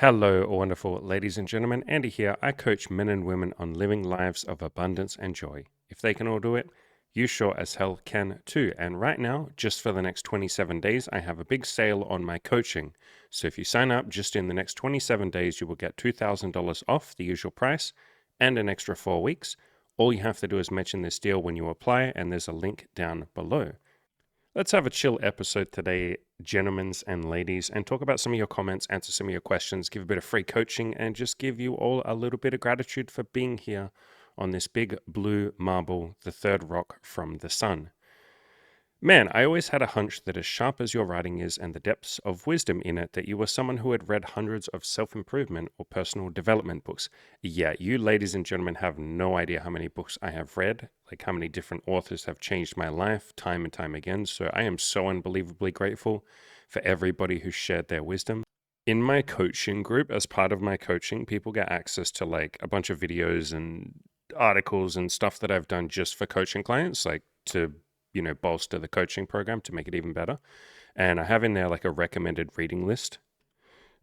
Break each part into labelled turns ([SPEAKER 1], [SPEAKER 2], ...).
[SPEAKER 1] Hello, wonderful ladies and gentlemen. Andy here. I coach men and women on living lives of abundance and joy. If they can all do it, you sure as hell can too. And right now, just for the next 27 days, I have a big sale on my coaching. So if you sign up just in the next 27 days, you will get $2,000 off the usual price and an extra 4 weeks. All you have to do is mention this deal when you apply, and there's a link down below. Let's have a chill episode today, gentlemen and ladies, and talk about some of your comments, answer some of your questions, give a bit of free coaching, and just give you all a little bit of gratitude for being here on this big blue marble, the third rock from the sun. Man, I always had a hunch that as sharp as your writing is and the depths of wisdom in it, that you were someone who had read hundreds of self-improvement or personal development books. Yeah, you ladies and gentlemen have no idea how many books I have read, like how many different authors have changed my life time and time again. So I am so unbelievably grateful for everybody who shared their wisdom. In my coaching group, as part of my coaching, people get access to like a bunch of videos and articles and stuff that I've done just for coaching clients, like to bolster the coaching program to make it even better. And I have in there like a recommended reading list,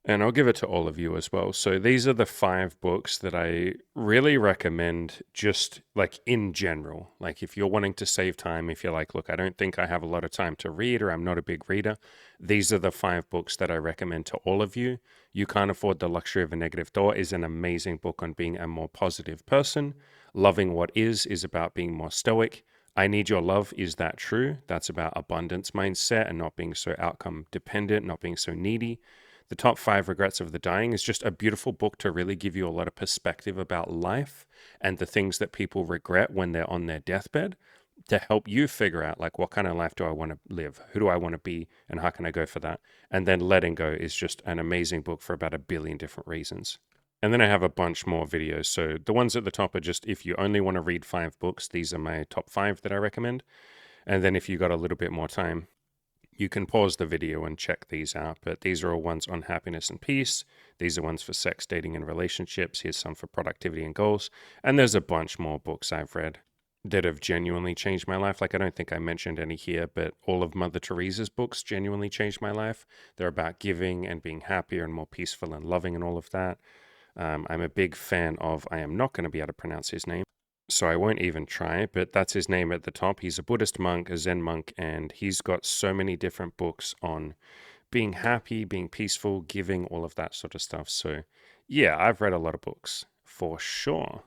[SPEAKER 1] and I'll give it to all of you as well. So these are the 5 books that I really recommend, just like in general. Like if you're wanting to save time, if you're like, look, I don't think I have a lot of time to read, or I'm not a big reader, these are the 5 books that I recommend to all of you. You Can't Afford the Luxury of a Negative Thought is an amazing book on being a more positive person. Loving What Is about being more stoic. I Need Your Love, Is That True? That's about abundance mindset and not being so outcome dependent, not being so needy. The Top 5 Regrets of the Dying is just a beautiful book to really give you a lot of perspective about life and the things that people regret when they're on their deathbed, to help you figure out like, what kind of life do I want to live? Who do I want to be? And how can I go for that? And then Letting Go is just an amazing book for about a billion different reasons. And then I have a bunch more videos. So the ones at the top are just, if you only want to read 5 books, these are my top 5 that I recommend. And then if you got a little bit more time, you can pause the video and check these out. But these are all ones on happiness and peace. These are ones for sex, dating, and relationships. Here's some for productivity and goals. And there's a bunch more books I've read that have genuinely changed my life. Like, I don't think I mentioned any here, but all of Mother Teresa's books genuinely changed my life. They're about giving and being happier and more peaceful and loving and all of that. I'm a big fan of, I am not going to be able to pronounce his name, so I won't even try, but that's his name at the top. He's a Buddhist monk, a Zen monk, and he's got so many different books on being happy, being peaceful, giving, all of that sort of stuff. So yeah, I've read a lot of books for sure.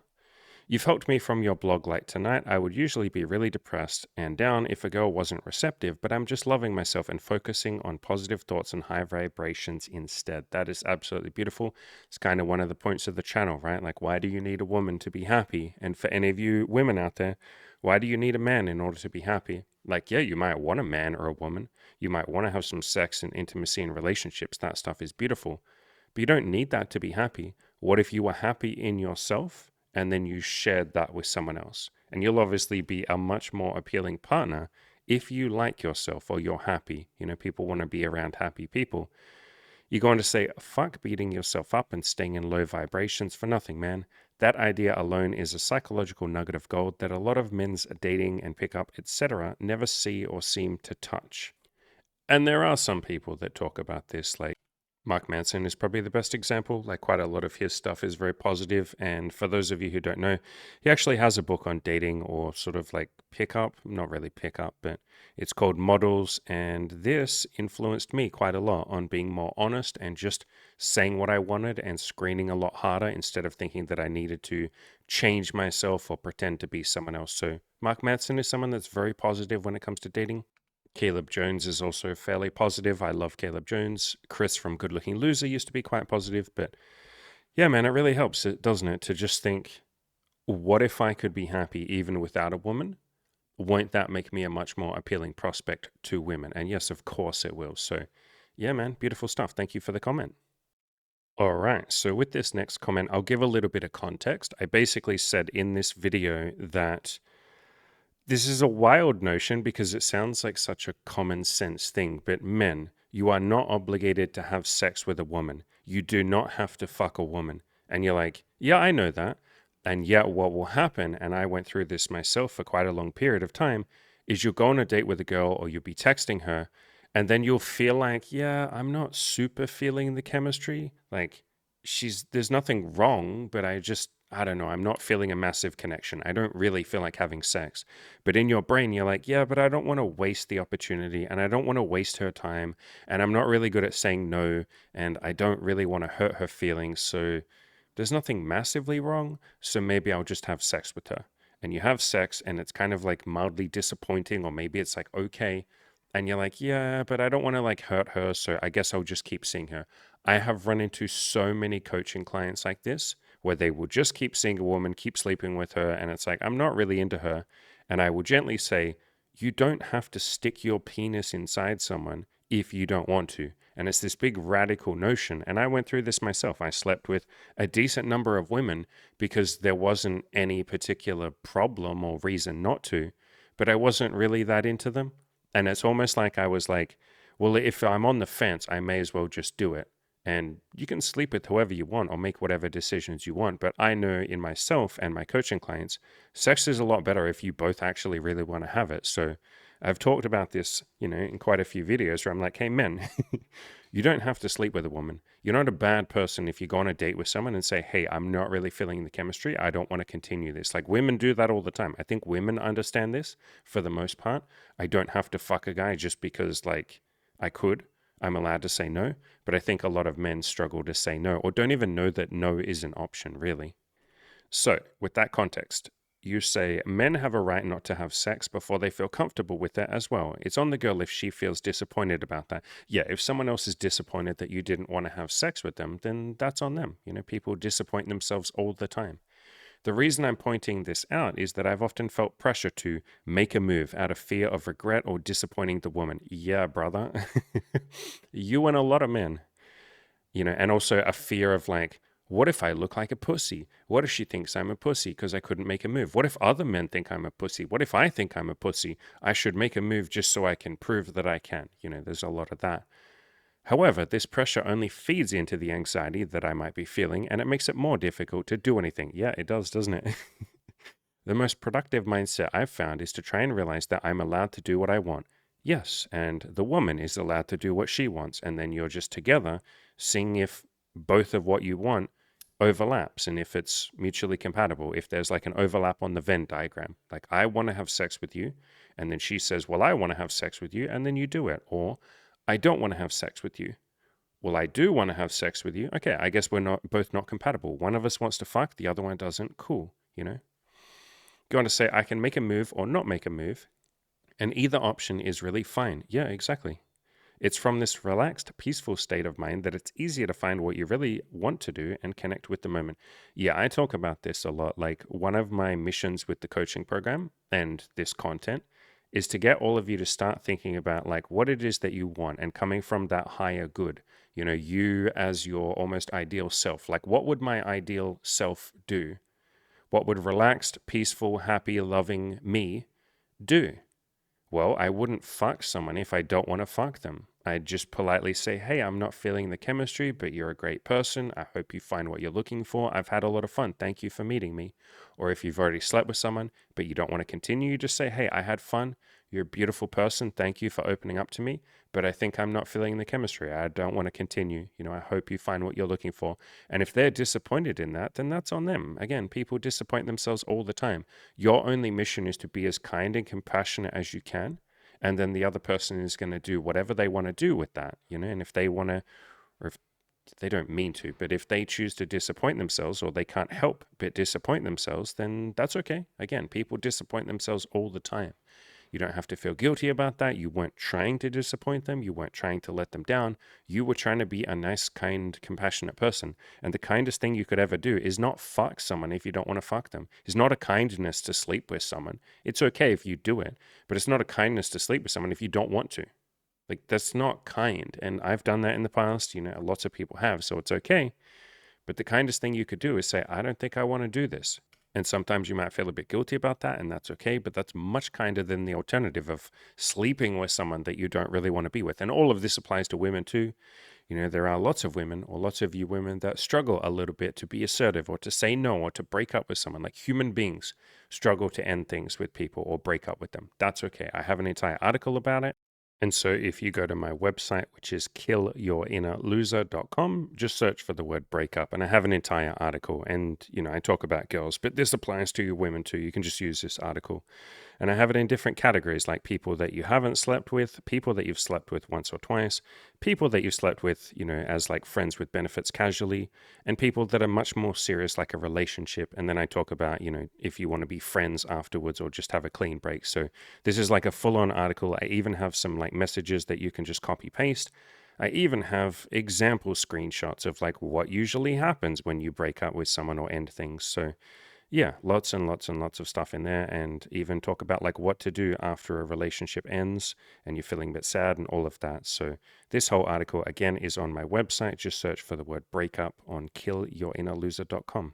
[SPEAKER 1] You've helped me from your blog like tonight. I would usually be really depressed and down if a girl wasn't receptive, but I'm just loving myself and focusing on positive thoughts and high vibrations instead. That is absolutely beautiful. It's kind of one of the points of the channel, right? Like, why do you need a woman to be happy? And for any of you women out there, why do you need a man in order to be happy? Like, yeah, you might want a man or a woman. You might want to have some sex and intimacy and relationships. That stuff is beautiful. But you don't need that to be happy. What if you were happy in yourself, and then you shared that with someone else? And you'll obviously be a much more appealing partner if you like yourself or you're happy. People want to be around happy people. You're going to say, fuck beating yourself up and staying in low vibrations for nothing, man. That idea alone is a psychological nugget of gold that a lot of men's dating and pickup, etc., never see or seem to touch. And there are some people that talk about this, like Mark Manson is probably the best example. Like, quite a lot of his stuff is very positive. And for those of you who don't know, he actually has a book on dating, or sort of like pickup, not really pickup, but it's called Models. And this influenced me quite a lot on being more honest and just saying what I wanted and screening a lot harder instead of thinking that I needed to change myself or pretend to be someone else. So Mark Manson is someone that's very positive when it comes to dating. Caleb Jones is also fairly positive. I love Caleb Jones. Chris from Good Looking Loser used to be quite positive. But yeah, man, it really helps, doesn't it? To just think, what if I could be happy even without a woman? Won't that make me a much more appealing prospect to women? And yes, of course it will. So yeah, man, beautiful stuff. Thank you for the comment. All right, so with this next comment, I'll give a little bit of context. I basically said in this video that this is a wild notion because it sounds like such a common sense thing, but men, you are not obligated to have sex with a woman. You do not have to fuck a woman. And you're like, yeah, I know that. And yet what will happen, and I went through this myself for quite a long period of time, is you'll go on a date with a girl or you'll be texting her, and then you'll feel like, yeah, I'm not super feeling the chemistry. Like, there's nothing wrong, but I don't know, I'm not feeling a massive connection. I don't really feel like having sex. But in your brain, you're like, yeah, but I don't want to waste the opportunity and I don't want to waste her time. And I'm not really good at saying no. And I don't really want to hurt her feelings. So there's nothing massively wrong. So maybe I'll just have sex with her. And you have sex and it's kind of like mildly disappointing, or maybe it's like, okay. And you're like, yeah, but I don't want to like hurt her. So I guess I'll just keep seeing her. I have run into so many coaching clients like this where they will just keep seeing a woman, keep sleeping with her, and it's like, I'm not really into her. And I will gently say, you don't have to stick your penis inside someone if you don't want to. And it's this big radical notion. And I went through this myself. I slept with a decent number of women because there wasn't any particular problem or reason not to, but I wasn't really that into them. And it's almost like I was like, well, if I'm on the fence, I may as well just do it. And you can sleep with whoever you want or make whatever decisions you want. But I know in myself and my coaching clients, sex is a lot better if you both actually really want to have it. So I've talked about this, in quite a few videos where I'm like, hey, men, you don't have to sleep with a woman. You're not a bad person if you go on a date with someone and say, hey, I'm not really feeling the chemistry. I don't want to continue this. Like, women do that all the time. I think women understand this for the most part. I don't have to fuck a guy just because, like, I could. I'm allowed to say no. But I think a lot of men struggle to say no or don't even know that no is an option, really. So, with that context, you say men have a right not to have sex before they feel comfortable with it as well. It's on the girl if she feels disappointed about that. Yeah, if someone else is disappointed that you didn't want to have sex with them, then that's on them. People disappoint themselves all the time. The reason I'm pointing this out is that I've often felt pressure to make a move out of fear of regret or disappointing the woman. Yeah, brother. You and a lot of men, and also a fear of like, what if I look like a pussy? What if she thinks I'm a pussy because I couldn't make a move? What if other men think I'm a pussy? What if I think I'm a pussy? I should make a move just so I can prove that I can. There's a lot of that. However, this pressure only feeds into the anxiety that I might be feeling, and it makes it more difficult to do anything. Yeah, it does, doesn't it? The most productive mindset I've found is to try and realize that I'm allowed to do what I want. Yes, and the woman is allowed to do what she wants, and then you're just together seeing if both of what you want overlaps and if it's mutually compatible. If there's like an overlap on the Venn diagram, like I want to have sex with you, and then she says, well, I want to have sex with you, and then you do it. Or I don't want to have sex with you. Well, I do want to have sex with you. Okay, I guess we're not compatible. One of us wants to fuck, the other one doesn't. Cool. Go on to say, I can make a move or not make a move, and either option is really fine. Yeah, exactly. It's from this relaxed, peaceful state of mind that it's easier to find what you really want to do and connect with the moment. Yeah, I talk about this a lot. Like, one of my missions with the coaching program and this content is to get all of you to start thinking about like what it is that you want and coming from that higher good. You as your almost ideal self. Like, what would my ideal self do? What would relaxed, peaceful, happy, loving me do? Well, I wouldn't fuck someone if I don't want to fuck them. I'd just politely say, hey, I'm not feeling the chemistry, but you're a great person. I hope you find what you're looking for. I've had a lot of fun. Thank you for meeting me. Or if you've already slept with someone, but you don't want to continue, you just say, hey, I had fun. You're a beautiful person. Thank you for opening up to me, but I think I'm not feeling the chemistry. I don't want to continue. I hope you find what you're looking for. And if they're disappointed in that, then that's on them. Again, people disappoint themselves all the time. Your only mission is to be as kind and compassionate as you can. And then the other person is going to do whatever they want to do with that, and if they want to, or if they don't mean to, but if they choose to disappoint themselves or they can't help but disappoint themselves, then that's okay. Again, people disappoint themselves all the time. You don't have to feel guilty about that. You weren't trying to disappoint them. You weren't trying to let them down. You were trying to be a nice, kind, compassionate person. And the kindest thing you could ever do is not fuck someone if you don't want to fuck them. It's not a kindness to sleep with someone. It's okay if you do it, but it's not a kindness to sleep with someone if you don't want to. Like, that's not kind. And I've done that in the past. Lots of people have, so it's okay. But the kindest thing you could do is say, I don't think I want to do this. And sometimes you might feel a bit guilty about that, and that's okay, but that's much kinder than the alternative of sleeping with someone that you don't really want to be with. And all of this applies to women too. There are lots of women, or lots of you women, that struggle a little bit to be assertive or to say no or to break up with someone. Like, human beings struggle to end things with people or break up with them. That's okay. I have an entire article about it. And so if you go to my website, which is killyourinnerloser.com, just search for the word breakup. And I have an entire article. And, I talk about girls, but this applies to you women too. You can just use this article. And I have it in different categories, like people that you haven't slept with, people that you've slept with once or twice, people that you've slept with, as like friends with benefits casually, and people that are much more serious, like a relationship. And then I talk about, if you want to be friends afterwards or just have a clean break. So this is like a full-on article. I even have some like messages that you can just copy paste. I even have example screenshots of like what usually happens when you break up with someone or end things. So yeah, lots and lots and lots of stuff in there, and even talk about like what to do after a relationship ends and you're feeling a bit sad and all of that. So this whole article again is on my website. Just search for the word breakup on killyourinnerloser.com.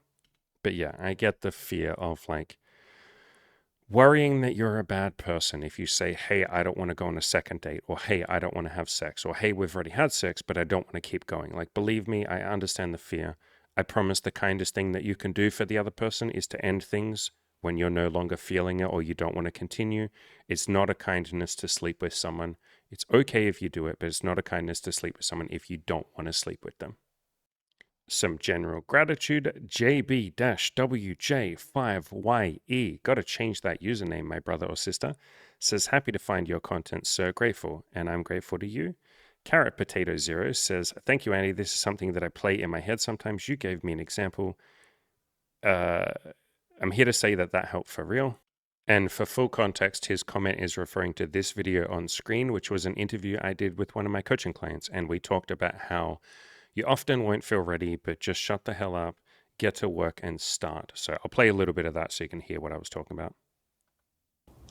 [SPEAKER 1] But yeah, I get the fear of like worrying that you're a bad person if you say, hey, I don't want to go on a second date, or hey, I don't want to have sex, or hey, we've already had sex, but I don't want to keep going. Like, believe me, I understand the fear. I promise the kindest thing that you can do for the other person is to end things when you're no longer feeling it or you don't want to continue. It's not a kindness to sleep with someone. It's okay if you do it, but it's not a kindness to sleep with someone if you don't want to sleep with them. Some general gratitude. JB-WJ5YE. Gotta change that username, my brother or sister. Says, happy to find your content, sir. Grateful. And I'm grateful to you. Carrot Potato Zero says, thank you, Andy. This is something that I play in my head sometimes. You gave me an example. I'm here to say that helped for real. And for full context, his comment is referring to this video on screen, which was an interview I did with one of my coaching clients. And we talked about how you often won't feel ready, but just shut the hell up, get to work, and start. So I'll play a little bit of that so you can hear what I was talking about.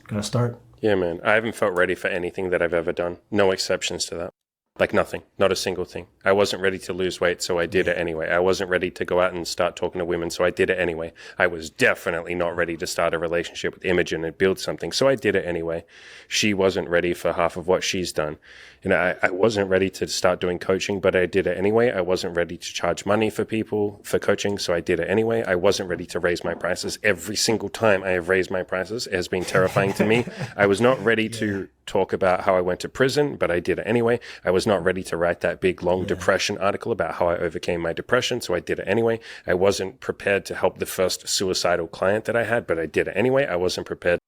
[SPEAKER 2] Gonna start?
[SPEAKER 1] Yeah, man. I haven't felt ready for anything that I've ever done. No exceptions to that. Like nothing, not a single thing. I wasn't ready to lose weight, so I did it anyway. I wasn't ready to go out and start talking to women, so I did it anyway. I was definitely not ready to start a relationship with Imogen and build something, so I did it anyway. She wasn't ready for half of what she's done. I wasn't ready to start doing coaching, but I did it anyway. I wasn't ready to charge money for people for coaching, so I did it anyway. I wasn't ready to raise my prices. Every single time I have raised my prices, it has been terrifying to me. I was not ready to talk about how I went to prison, but I did it anyway. I was not ready to write that big, long depression article about how I overcame my depression, so I did it anyway. I wasn't prepared to help the first suicidal client that I had, but I did it anyway. I wasn't prepared.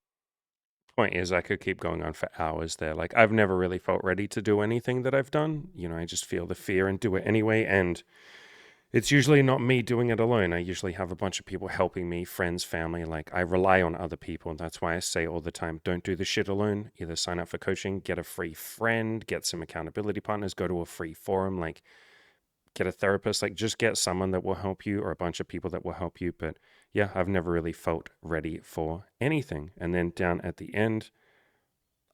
[SPEAKER 1] Point is, I could keep going on for hours there. Like, I've never really felt ready to do anything that I've done. I just feel the fear and do it anyway, and it's usually not me doing it alone. I usually have a bunch of people helping me, friends, family. Like, I rely on other people. And that's why I say all the time, don't do the shit alone. Either sign up for coaching, get a free friend, get some accountability partners, go to a free forum, like get a therapist, like just get someone that will help you or a bunch of people that will help you. But yeah, I've never really felt ready for anything. And then down at the end,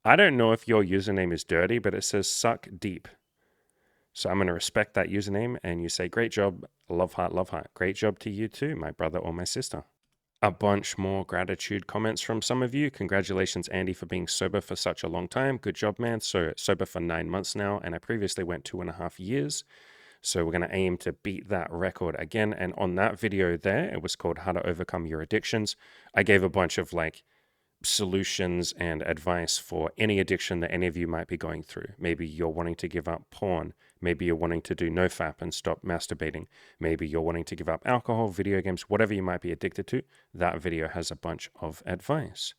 [SPEAKER 1] I don't know if your username is dirty, but it says suck deep. So I'm going to respect that username, and you say, great job, love heart, love heart. Great job to you too, my brother or my sister. A bunch more gratitude comments from some of you. Congratulations, Andy, for being sober for such a long time. Good job, man. So sober for 9 months now, and I previously went 2.5 years. So we're going to aim to beat that record again. And on that video there, it was called How to Overcome Your Addictions. I gave a bunch of like solutions and advice for any addiction that any of you might be going through. Maybe you're wanting to give up porn. Maybe you're wanting to do nofap and stop masturbating. Maybe you're wanting to give up alcohol, video games, whatever you might be addicted to. That video has a bunch of advice.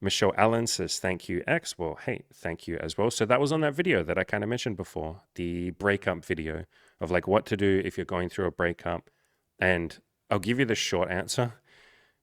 [SPEAKER 1] Michelle Allen says, thank you, X. Well, hey, thank you as well. So that was on that video that I kind of mentioned before, the breakup video of like what to do if you're going through a breakup. And I'll give you the short answer.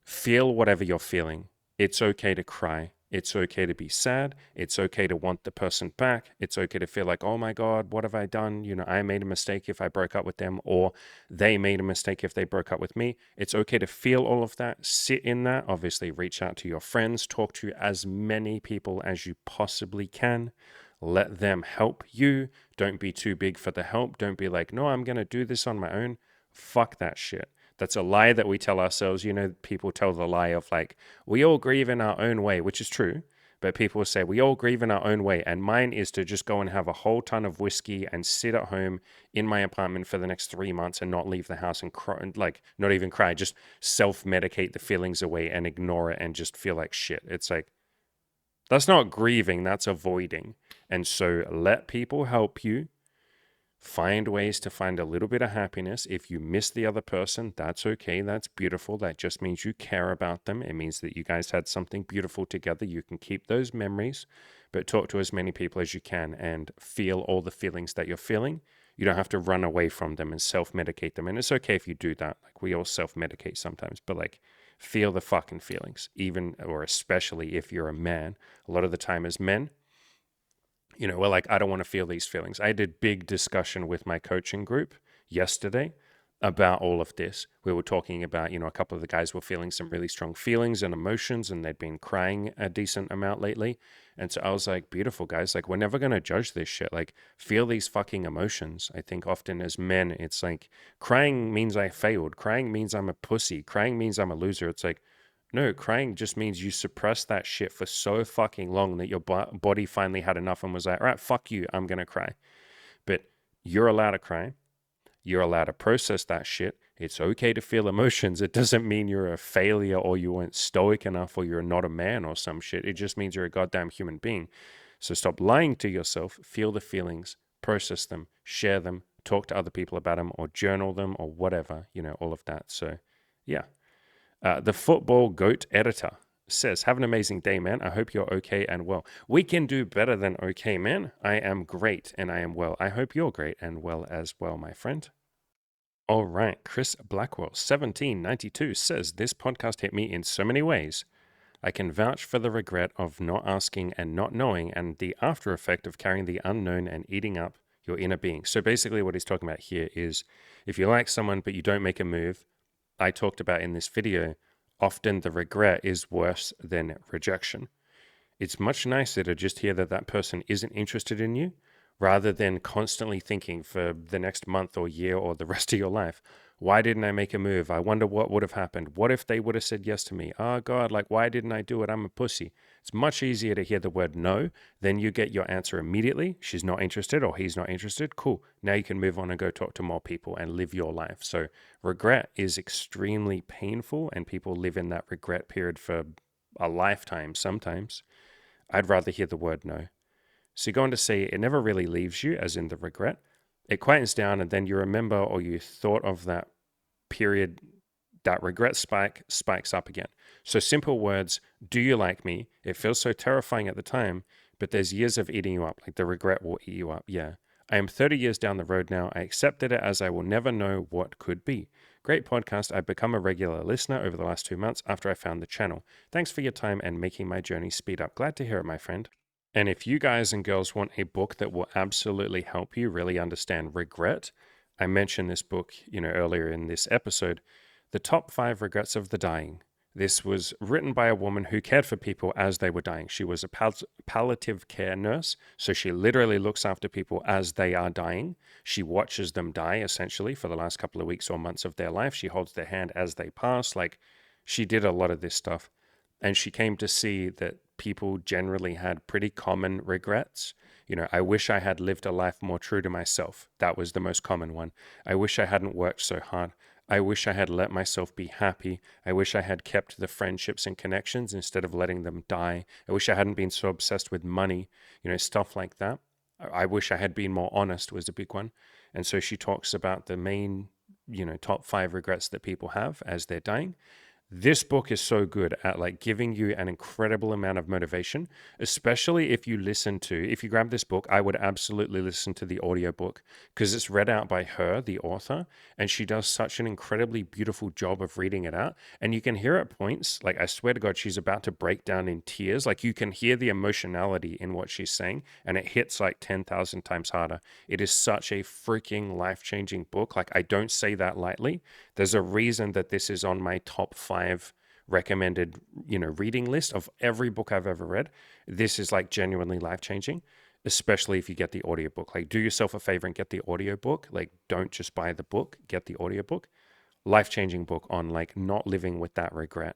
[SPEAKER 1] Feel whatever you're feeling. It's okay to cry. It's okay to be sad. It's okay to want the person back. It's okay to feel like, oh my God, what have I done? I made a mistake if I broke up with them, or they made a mistake if they broke up with me. It's okay to feel all of that, sit in that, obviously reach out to your friends, talk to as many people as you possibly can. Let them help you. Don't be too big for the help. Don't be like, no, I'm going to do this on my own. Fuck that shit. That's a lie that we tell ourselves. People tell the lie of like, we all grieve in our own way, which is true. But people say we all grieve in our own way. And mine is to just go and have a whole ton of whiskey and sit at home in my apartment for the next 3 months and not leave the house and cry, like not even cry, just self-medicate the feelings away and ignore it and just feel like shit. It's like, That's not grieving, that's avoiding. And so let people help you. Find ways to find a little bit of happiness. If you miss the other person, that's okay. That's beautiful. That just means you care about them. It means that you guys had something beautiful together. You can keep those memories, but talk to as many people as you can and feel all the feelings that you're feeling. You don't have to run away from them and self-medicate them. And it's okay if you do that. Like, we all self-medicate sometimes, but like, feel the fucking feelings, even or especially if you're a man. A lot of the time as men, we're like, I don't want to feel these feelings. I did big discussion with my coaching group yesterday about all of this. We were talking about, a couple of the guys were feeling some really strong feelings and emotions, and they'd been crying a decent amount lately. And so I was like, beautiful guys, like, we're never going to judge this shit. Like, feel these fucking emotions. I think often as men, it's like, crying means I failed. Crying means I'm a pussy. Crying means I'm a loser. It's like, no, crying just means you suppressed that shit for so fucking long that your body finally had enough and was like, all right, fuck you, I'm going to cry. But you're allowed to cry. You're allowed to process that shit. It's okay to feel emotions. It doesn't mean you're a failure or you weren't stoic enough or you're not a man or some shit. It just means you're a goddamn human being. So stop lying to yourself. Feel the feelings, process them, share them, talk to other people about them or journal them or whatever, all of that. So yeah. The Football Goat Editor says, have an amazing day, man. I hope you're okay and well. We can do better than okay, man. I am great and I am well. I hope you're great and well as well, my friend. All right. Chris Blackwell, 1792, says, this podcast hit me in so many ways. I can vouch for the regret of not asking and not knowing and the after effect of carrying the unknown and eating up your inner being. So basically what he's talking about here is if you like someone but you don't make a move, I talked about in this video, often the regret is worse than rejection. It's much nicer to just hear that that person isn't interested in you rather than constantly thinking for the next month or year or the rest of your life, why didn't I make a move? I wonder what would have happened. What if they would have said yes to me? Oh God, like, why didn't I do it? I'm a pussy. It's much easier to hear the word no, then you get your answer immediately. She's not interested or he's not interested. Cool. Now you can move on and go talk to more people and live your life. So regret is extremely painful and people live in that regret period for a lifetime sometimes. I'd rather hear the word no. So you go on to say it never really leaves you, as in the regret. It quietens down and then you remember or you thought of that period, that regret spikes up again. So simple words, do you like me? It feels so terrifying at the time, but there's years of eating you up. Like the regret will eat you up. Yeah. I am 30 years down the road now. I accepted it as I will never know what could be. Great podcast. I've become a regular listener over the last 2 months after I found the channel. Thanks for your time and making my journey speed up. Glad to hear it, my friend. And if you guys and girls want a book that will absolutely help you really understand regret, I mentioned this book, earlier in this episode, The Top 5 Regrets of the Dying. This was written by a woman who cared for people as they were dying. She was a palliative care nurse, so she literally looks after people as they are dying. She watches them die, essentially, for the last couple of weeks or months of their life. She holds their hand as they pass. Like, she did a lot of this stuff. And she came to see that people generally had pretty common regrets. I wish I had lived a life more true to myself. That was the most common one. I wish I hadn't worked so hard. I wish I had let myself be happy. I wish I had kept the friendships and connections instead of letting them die. I wish I hadn't been so obsessed with money, stuff like that. I wish I had been more honest was a big one. And so she talks about the main, top 5 regrets that people have as they're dying. This book is so good at like giving you an incredible amount of motivation, especially if you grab this book, I would absolutely listen to the audiobook because it's read out by her, the author, and she does such an incredibly beautiful job of reading it out. And you can hear at points, like I swear to God, she's about to break down in tears. Like you can hear the emotionality in what she's saying and it hits like 10,000 times harder. It is such a freaking life-changing book. Like I don't say that lightly. There's a reason that this is on my top 5 recommended, reading list of every book I've ever read. This is like genuinely life-changing, especially if you get the audiobook. Like do yourself a favor and get the audiobook. Like don't just buy the book, get the audiobook. Life-changing book on like not living with that regret.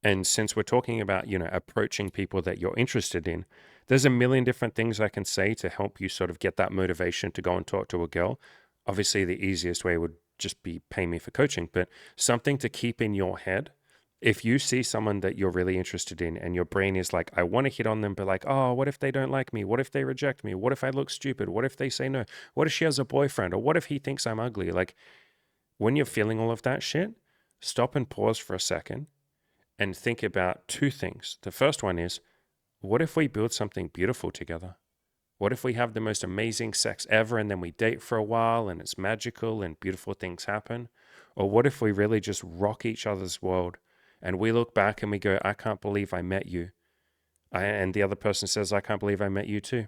[SPEAKER 1] And since we're talking about, approaching people that you're interested in, there's a million different things I can say to help you sort of get that motivation to go and talk to a girl. Obviously, the easiest way would just be pay me for coaching, but something to keep in your head If you see someone that you're really interested in and your brain is like, I want to hit on them, but like, oh, what if they don't like me? What if they reject me? What if I look stupid? What if they say no? What if she has a boyfriend? Or what if he thinks I'm ugly? Like, when you're feeling all of that shit, stop and pause for a second and think about two things. The first one is, what if we build something beautiful together? What if we have the most amazing sex ever and then we date for a while and it's magical and beautiful things happen? Or what if we really just rock each other's world and we look back and we go, I can't believe I met you. And the other person says, I can't believe I met you too.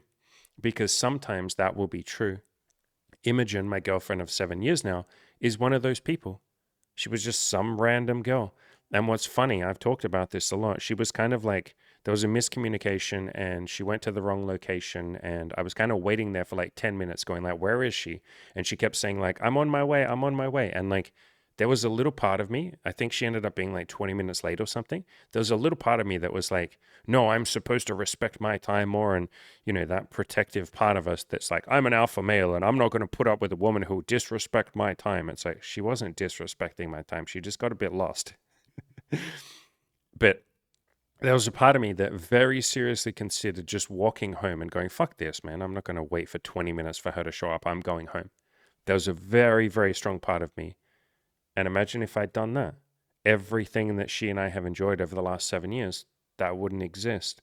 [SPEAKER 1] Because sometimes that will be true. Imogen, my girlfriend of 7 years now, is one of those people. She was just some random girl. And what's funny, I've talked about this a lot. She was kind of like, there was a miscommunication and she went to the wrong location. And I was kind of waiting there for like 10 minutes going like, where is she? And she kept saying like, I'm on my way. I'm on my way. And like, there was a little part of me, I think she ended up being like 20 minutes late or something. There was a little part of me that was like, no, I'm supposed to respect my time more. And, that protective part of us that's like, I'm an alpha male and I'm not going to put up with a woman who disrespect my time. It's like, she wasn't disrespecting my time. She just got a bit lost. But there was a part of me that very seriously considered just walking home and going, fuck this, man. I'm not going to wait for 20 minutes for her to show up. I'm going home. There was a very, very strong part of me. And imagine if I'd done that. Everything that she and I have enjoyed over the last 7 years, that wouldn't exist.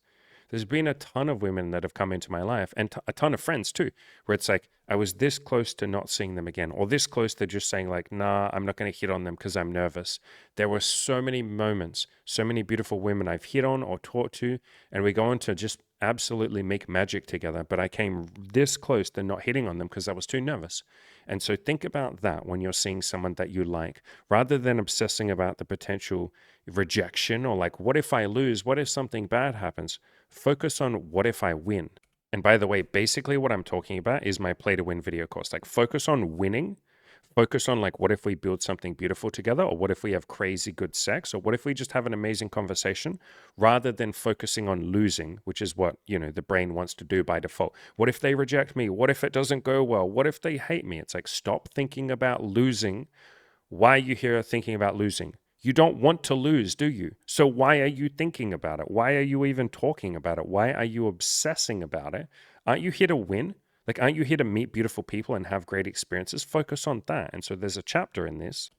[SPEAKER 1] There's been a ton of women that have come into my life and a ton of friends too, where it's like, I was this close to not seeing them again, or this close to just saying like, nah, I'm not going to hit on them because I'm nervous. There were so many moments, so many beautiful women I've hit on or talked to, and we go on to just absolutely make magic together. But I came this close to not hitting on them because I was too nervous. And so think about that when you're seeing someone that you like, rather than obsessing about the potential rejection or like, what if I lose? What if something bad happens? Focus on what if I win. And by the way, basically what I'm talking about is my play to win video course. Like focus on winning, focus on like, what if we build something beautiful together? Or what if we have crazy good sex? Or what if we just have an amazing conversation rather than focusing on losing, which is what, the brain wants to do by default. What if they reject me? What if it doesn't go well? What if they hate me? It's like, stop thinking about losing. Why are you here thinking about losing? You don't want to lose, do you? So why are you thinking about it? Why are you even talking about it? Why are you obsessing about it? Aren't you here to win? Like, aren't you here to meet beautiful people and have great experiences? Focus on that. And so there's a chapter in this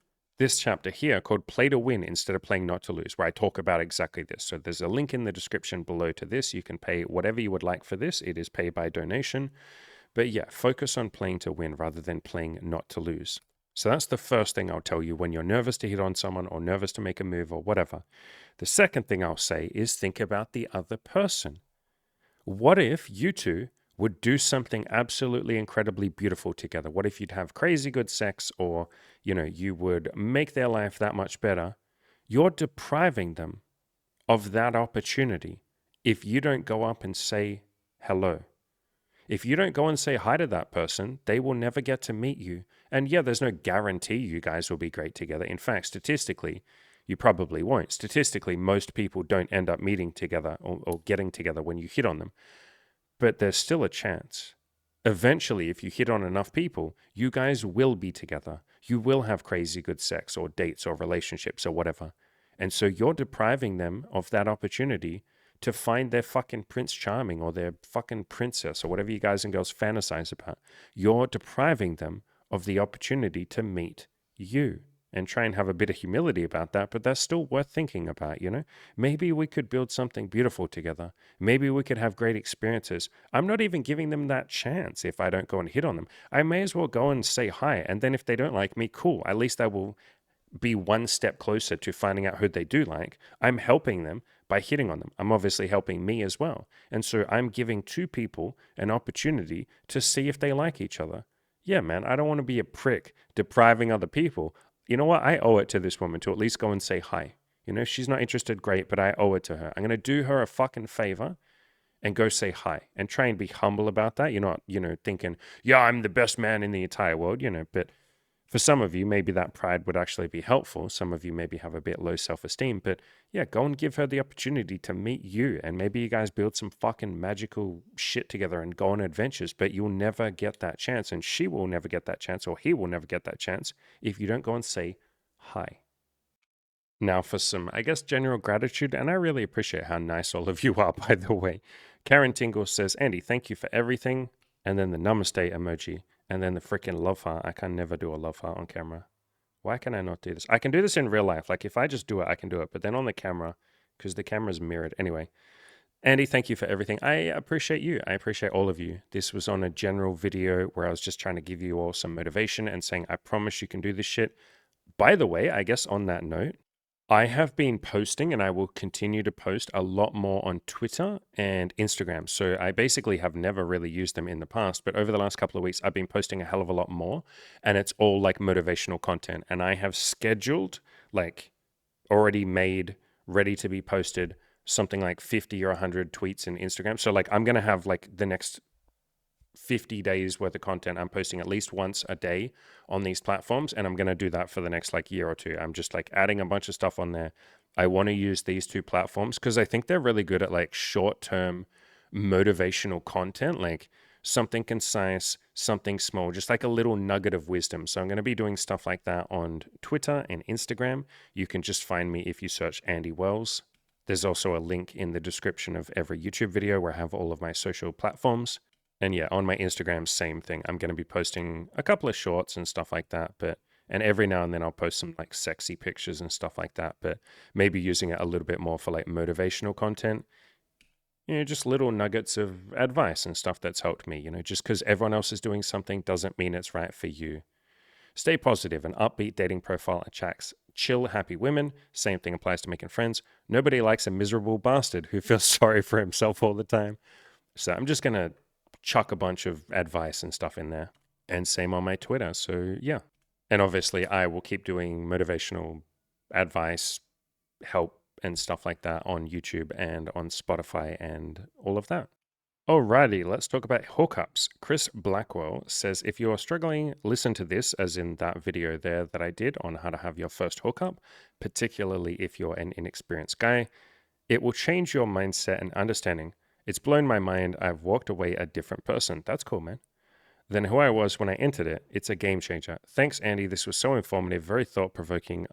[SPEAKER 1] chapter here called Play to Win instead of Playing Not to Lose, where I talk about exactly this. So there's a link in the description below to this. You can pay whatever you would like for this. It is paid by donation. But yeah, focus on playing to win rather than playing not to lose. So that's the first thing I'll tell you when you're nervous to hit on someone or nervous to make a move or whatever. The second thing I'll say is think about the other person. What if you two would do something absolutely incredibly beautiful together? What if you'd have crazy good sex or, you would make their life that much better? You're depriving them of that opportunity if you don't go up and say hello. If you don't go and say hi to that person, they will never get to meet you. And yeah, there's no guarantee you guys will be great together. In fact, statistically, you probably won't. Statistically, most people don't end up meeting together or getting together when you hit on them. But there's still a chance. Eventually, if you hit on enough people, you guys will be together. You will have crazy good sex or dates or relationships or whatever. And so you're depriving them of that opportunity to find their fucking Prince Charming or their fucking princess or whatever you guys and girls fantasize about. You're depriving them of the opportunity to meet you. And try and have a bit of humility about that, but that's still worth thinking about, Maybe we could build something beautiful together. Maybe we could have great experiences. I'm not even giving them that chance if I don't go and hit on them. I may as well go and say hi, and then if they don't like me, cool. At least I will be one step closer to finding out who they do like. I'm helping them by hitting on them. I'm obviously helping me as well. And so I'm giving two people an opportunity to see if they like each other. Yeah, man, I don't want to be a prick depriving other people. You know what? I owe it to this woman to at least go and say hi. If she's not interested, great, but I owe it to her. I'm going to do her a fucking favor and go say hi and try and be humble about that. You're not, thinking, yeah, I'm the best man in the entire world, but for some of you, maybe that pride would actually be helpful. Some of you maybe have a bit low self-esteem, but yeah, go and give her the opportunity to meet you. And maybe you guys build some fucking magical shit together and go on adventures, but you'll never get that chance. And she will never get that chance, or he will never get that chance if you don't go and say hi. Now for some, I guess, general gratitude, and I really appreciate how nice all of you are, by the way. Karen Tingle says, Andy, thank you for everything. And then the namaste emoji, and then the freaking love heart. I can never do a love heart on camera. Why can I not do this? I can do this in real life. Like, if I just do it, I can do it. But then on the camera, because the camera's mirrored. Anyway, Andy, thank you for everything. I appreciate you. I appreciate all of you. This was on a general video where I was just trying to give you all some motivation and saying, I promise you can do this shit. By the way, I guess on that note, I have been posting and I will continue to post a lot more on Twitter and Instagram. So I basically have never really used them in the past, but over the last couple of weeks, I've been posting a hell of a lot more, and it's all like motivational content. And I have scheduled, like already made, ready to be posted, something like 50 or 100 tweets in Instagram. So like I'm going to have like the next 50 days worth of content I'm posting at least once a day on these platforms, and I'm going to do that for the next like year or two. I'm just like adding a bunch of stuff on there. I want to use these two platforms because I think they're really good at like short-term motivational content, like something concise, something small, just like a little nugget of wisdom. So I'm going to be doing stuff like that on Twitter and Instagram. You can just find me if you search Andy Wells. There's also a link in the description of every YouTube video where I have all of my social platforms. And yeah, on my Instagram, same thing. I'm going to be posting a couple of shorts and stuff like that, and every now and then I'll post some like sexy pictures and stuff like that, but maybe using it a little bit more for like motivational content. Just little nuggets of advice and stuff that's helped me. Just because everyone else is doing something doesn't mean it's right for you. Stay positive. An upbeat dating profile attracts chill, happy women. Same thing applies to making friends. Nobody likes a miserable bastard who feels sorry for himself all the time. So I'm just going to chuck a bunch of advice and stuff in there, and same on my Twitter. So yeah, and obviously I will keep doing motivational advice, help and stuff like that on YouTube and on Spotify and all of that. Alrighty, let's talk about hookups. Chris Blackwell says, if you're struggling, listen to this, as in that video there that I did on how to have your first hookup, particularly if you're an inexperienced guy. It will change your mindset and understanding. It's blown my mind. I've walked away a different person. That's cool, man. Than who I was when I entered it. It's a game changer. Thanks, Andy. This was so informative, very thought-provoking,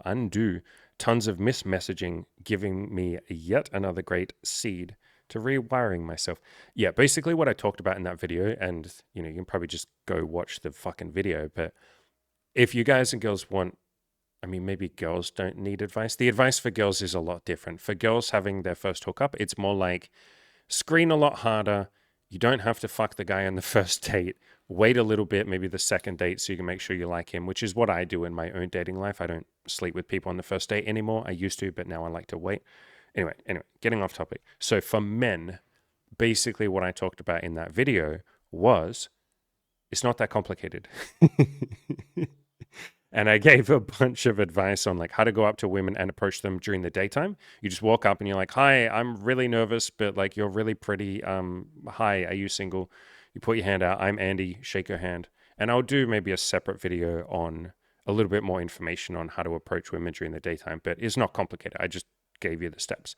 [SPEAKER 1] undo tons of mismessaging, giving me yet another great seed to rewiring myself. Yeah, basically what I talked about in that video, and you can probably just go watch the fucking video, but if you guys and girls want, maybe girls don't need advice. The advice for girls is a lot different. For girls having their first hookup, it's more like screen a lot harder. You don't have to fuck the guy on the first date. Wait a little bit, maybe the second date, so you can make sure you like him, which is what I do in my own dating life. I don't sleep with people on the first date anymore. I used to, but now I like to wait. Anyway, getting off topic. So for men, basically what I talked about in that video was, it's not that complicated. And I gave a bunch of advice on like how to go up to women and approach them during the daytime. You just walk up and you're like, hi, I'm really nervous, but like you're really pretty. Hi, are you single? You put your hand out. I'm Andy. Shake your hand. And I'll do maybe a separate video on a little bit more information on how to approach women during the daytime, but it's not complicated. I just gave you the steps.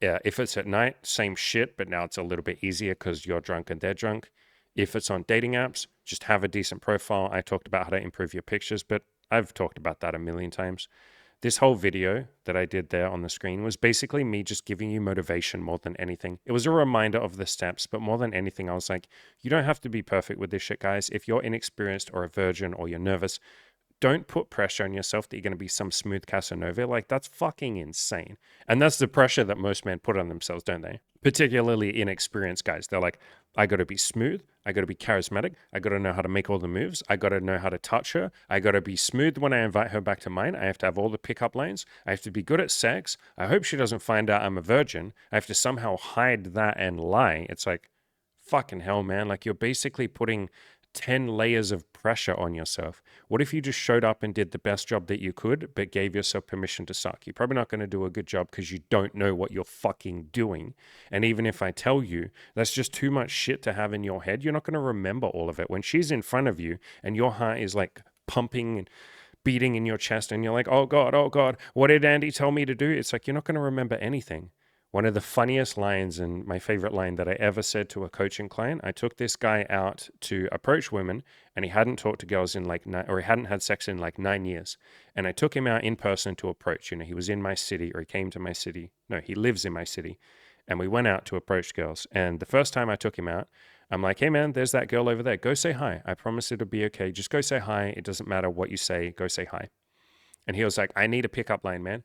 [SPEAKER 1] If it's at night, same shit, but now it's a little bit easier because you're drunk and they're drunk. If it's on dating apps, just have a decent profile. I talked about how to improve your pictures, but I've talked about that a million times. This whole video that I did there on the screen was basically me just giving you motivation more than anything. It was a reminder of the steps, but more than anything, I was like, you don't have to be perfect with this shit, guys. If you're inexperienced or a virgin or you're nervous, don't put pressure on yourself that you're going to be some smooth Casanova. Like, that's fucking insane. And that's the pressure that most men put on themselves, don't they? Particularly inexperienced guys. They're like, I got to be smooth. I got to be charismatic. I got to know how to make all the moves. I got to know how to touch her. I got to be smooth when I invite her back to mine. I have to have all the pickup lines. I have to be good at sex. I hope she doesn't find out I'm a virgin. I have to somehow hide that and lie. It's like, fucking hell, man. Like, you're basically putting 10 layers of pressure on yourself. What if you just showed up and did the best job that you could, but gave yourself permission to suck? You're probably not going to do a good job because you don't know what you're fucking doing. And even if I tell you, that's just too much shit to have in your head. You're not going to remember all of it. When she's in front of you and your heart is like pumping and beating in your chest and you're like, oh God, what did Andy tell me to do? It's like, you're not going to remember anything. One of the funniest lines and my favorite line that I ever said to a coaching client, I took this guy out to approach women and he hadn't talked to girls in like or he hadn't had sex in like 9 years. And I took him out in person to approach. You know, he was in my city or he came to my city. No, he lives in my city. And we went out to approach girls. And the first time I took him out, I'm like, hey man, there's that girl over there. Go say hi. I promise it'll be okay. Just go say hi. It doesn't matter what you say. Go say hi. And he was like, I need a pickup line, man.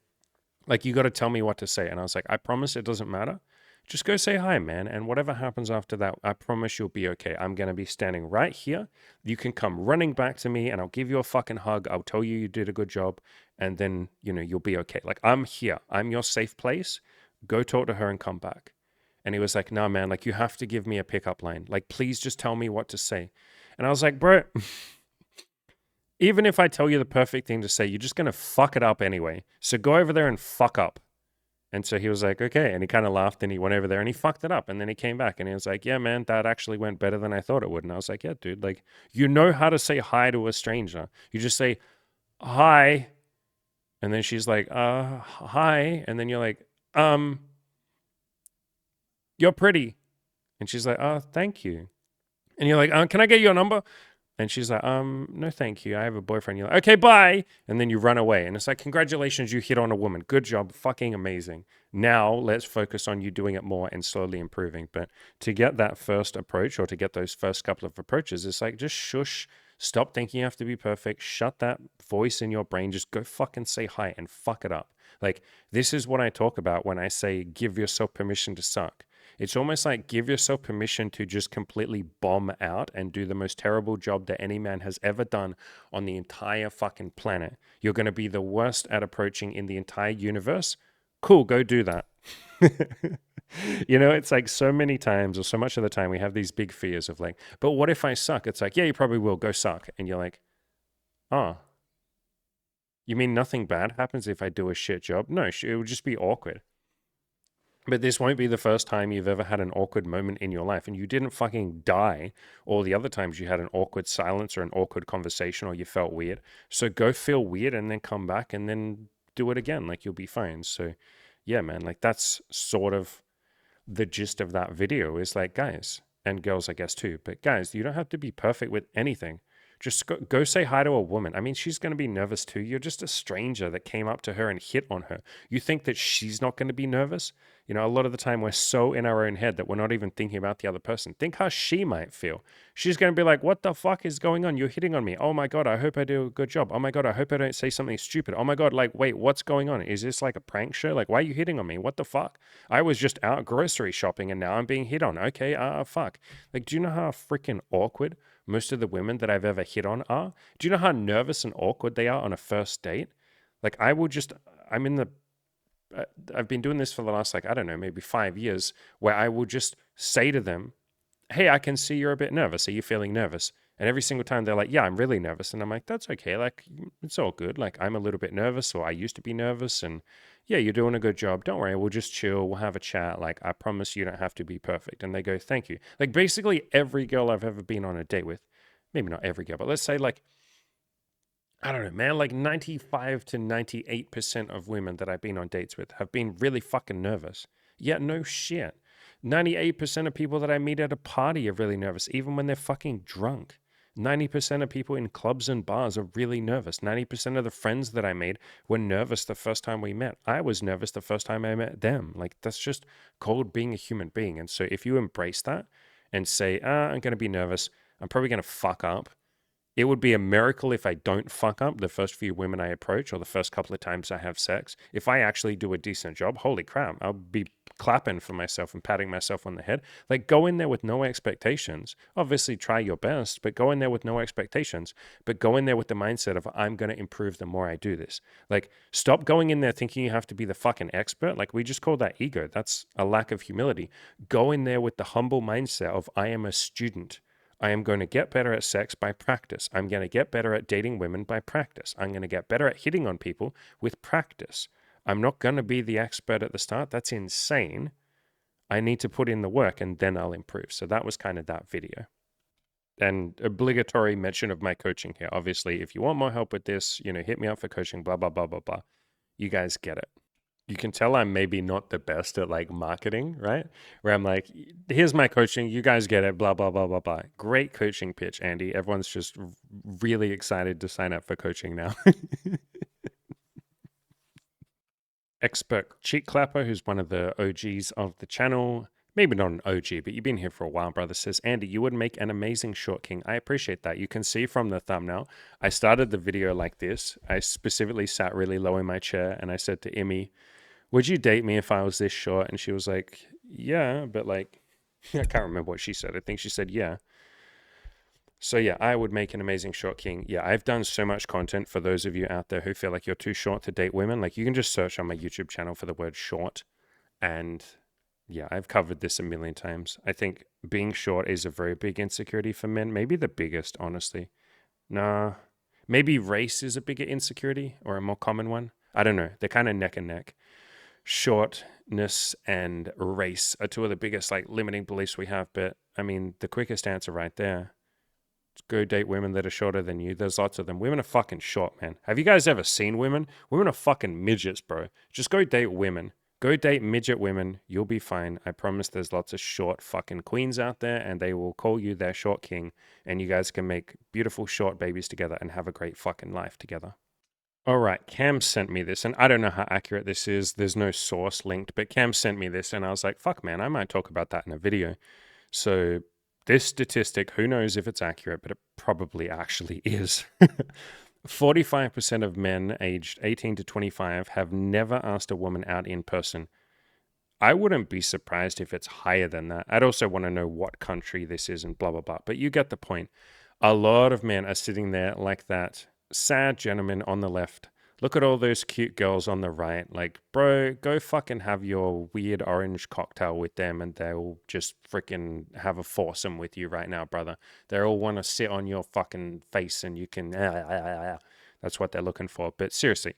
[SPEAKER 1] Like, you got to tell me what to say. And I was like, I promise it doesn't matter. Just go say hi, man. And whatever happens after that, I promise you'll be okay. I'm going to be standing right here. You can come running back to me and I'll give you a fucking hug. I'll tell you you did a good job. And then, you know, you'll be okay. Like, I'm here. I'm your safe place. Go talk to her and come back. And he was like, no, man, like, you have to give me a pickup line. Like, please just tell me what to say. And I was like, bro, even if I tell you the perfect thing to say, you're just going to fuck it up anyway. So go over there and fuck up. And so he was like, okay. And he kind of laughed and he went over there and he fucked it up. And then he came back and he was like, yeah, man, that actually went better than I thought it would. And I was like, yeah, dude, like, you know how to say hi to a stranger. You just say, hi. And then she's like, hi. And then you're like, you're pretty. And she's like, oh, thank you. And you're like, can I get your number? And she's like, no, thank you. I have a boyfriend. You're like, okay, bye. And then you run away. And it's like, congratulations, you hit on a woman. Good job. Fucking amazing. Now let's focus on you doing it more and slowly improving. But to get that first approach or to get those first couple of approaches, it's like, just shush. Stop thinking you have to be perfect. Shut that voice in your brain. Just go fucking say hi and fuck it up. Like, this is what I talk about when I say give yourself permission to suck. It's almost like give yourself permission to just completely bomb out and do the most terrible job that any man has ever done on the entire fucking planet. You're going to be the worst at approaching in the entire universe. Cool, go do that. You know, it's like so many times or so much of the time we have these big fears of like, but what if I suck? It's like, yeah, you probably will. Go suck. And you're like, oh, you mean nothing bad happens if I do a shit job? No, it would just be awkward. But this won't be the first time you've ever had an awkward moment in your life. And you didn't fucking die all the other times you had an awkward silence or an awkward conversation or you felt weird. So go feel weird and then come back and then do it again. Like, you'll be fine. So yeah, man, like, that's sort of the gist of that video is like, guys, and girls, I guess too, but guys, you don't have to be perfect with anything. Just go say hi to a woman. I mean, she's going to be nervous too. You're just a stranger that came up to her and hit on her. You think that she's not going to be nervous? You know, a lot of the time we're so in our own head that we're not even thinking about the other person. Think how she might feel. She's going to be like, what the fuck is going on? You're hitting on me. Oh my God, I hope I do a good job. Oh my God, I hope I don't say something stupid. Oh my God, like, wait, what's going on? Is this like a prank show? Like, why are you hitting on me? What the fuck? I was just out grocery shopping and now I'm being hit on. Okay, fuck. Like, do you know how freaking awkward most of the women that I've ever hit on are? Do you know how nervous and awkward they are on a first date? Like, I've been doing this for the last, like, I don't know, maybe 5 years, where I will just say to them, hey, I can see you're a bit nervous. Are you feeling nervous? And every single time they're like, yeah, I'm really nervous. And I'm like, that's okay. Like, it's all good. Like, I'm a little bit nervous, or I used to be nervous. And yeah, you're doing a good job. Don't worry. We'll just chill. We'll have a chat. Like, I promise you don't have to be perfect. And they go, thank you. Like, basically every girl I've ever been on a date with, maybe not every girl, but let's say, like, I don't know, man, like 95 to 98% of women that I've been on dates with have been really fucking nervous. Yeah, no shit. 98% of people that I meet at a party are really nervous, even when they're fucking drunk. 90% of people in clubs and bars are really nervous. 90% of the friends that I made were nervous the first time we met. I was nervous the first time I met them. Like, that's just called being a human being. And so if you embrace that and say, I'm going to be nervous, I'm probably going to fuck up. It would be a miracle if I don't fuck up the first few women I approach or the first couple of times I have sex. If I actually do a decent job, holy crap, I'll be clapping for myself and patting myself on the head. Like, go in there with no expectations. Obviously, try your best, but go in there with no expectations. But go in there with the mindset of, I'm going to improve the more I do this. Like, stop going in there thinking you have to be the fucking expert. Like, we just call that ego. That's a lack of humility. Go in there with the humble mindset of, I am a student. I am going to get better at sex by practice. I'm going to get better at dating women by practice. I'm going to get better at hitting on people with practice. I'm not going to be the expert at the start. That's insane. I need to put in the work and then I'll improve. So that was kind of that video. And obligatory mention of my coaching here. Obviously, if you want more help with this, hit me up for coaching, blah, blah, blah, blah, blah. You guys get it. You can tell I'm maybe not the best at like marketing, right? Where I'm like, here's my coaching, you guys get it, blah, blah, blah, blah, blah. Great coaching pitch, Andy. Everyone's just really excited to sign up for coaching now. Expert Cheek Clapper, who's one of the OGs of the channel, maybe not an OG, but you've been here for a while, brother, says, Andy, you would make an amazing short king. I appreciate that. You can see from the thumbnail, I started the video like this. I specifically sat really low in my chair and I said to Emmy, would you date me if I was this short? And she was like, yeah, but like, I can't remember what she said. I think she said, yeah. So yeah, I would make an amazing short king. Yeah, I've done so much content for those of you out there who feel like you're too short to date women. Like you can just search on my YouTube channel for the word short. And yeah, I've covered this a million times. I think being short is a very big insecurity for men. Maybe the biggest, honestly. Nah, maybe race is a bigger insecurity or a more common one. I don't know. They're kind of neck and neck. Shortness and race are two of the biggest like limiting beliefs we have. But I mean, the quickest answer right there, go date women that are shorter than you. There's lots of them. Women are fucking short, man. Have you guys ever seen women? Women are fucking midgets, bro. Just go date women. Go date midget women. You'll be fine. I promise there's lots of short fucking queens out there and they will call you their short king and you guys can make beautiful short babies together and have a great fucking life together. All right, Cam sent me this, and I don't know how accurate this is. There's no source linked, but Cam sent me this, and I was like, fuck, man, I might talk about that in a video. So this statistic, who knows if it's accurate, but it probably actually is. 45% of men aged 18 to 25 have never asked a woman out in person. I wouldn't be surprised if it's higher than that. I'd also want to know what country this is and blah, blah, blah. But you get the point. A lot of men are sitting there like that sad gentleman on the left. Look at all those cute girls on the right. Like, bro, go fucking have your weird orange cocktail with them and they'll just freaking have a foursome with you right now, brother. They all want to sit on your fucking face and you can... That's what they're looking for. But seriously,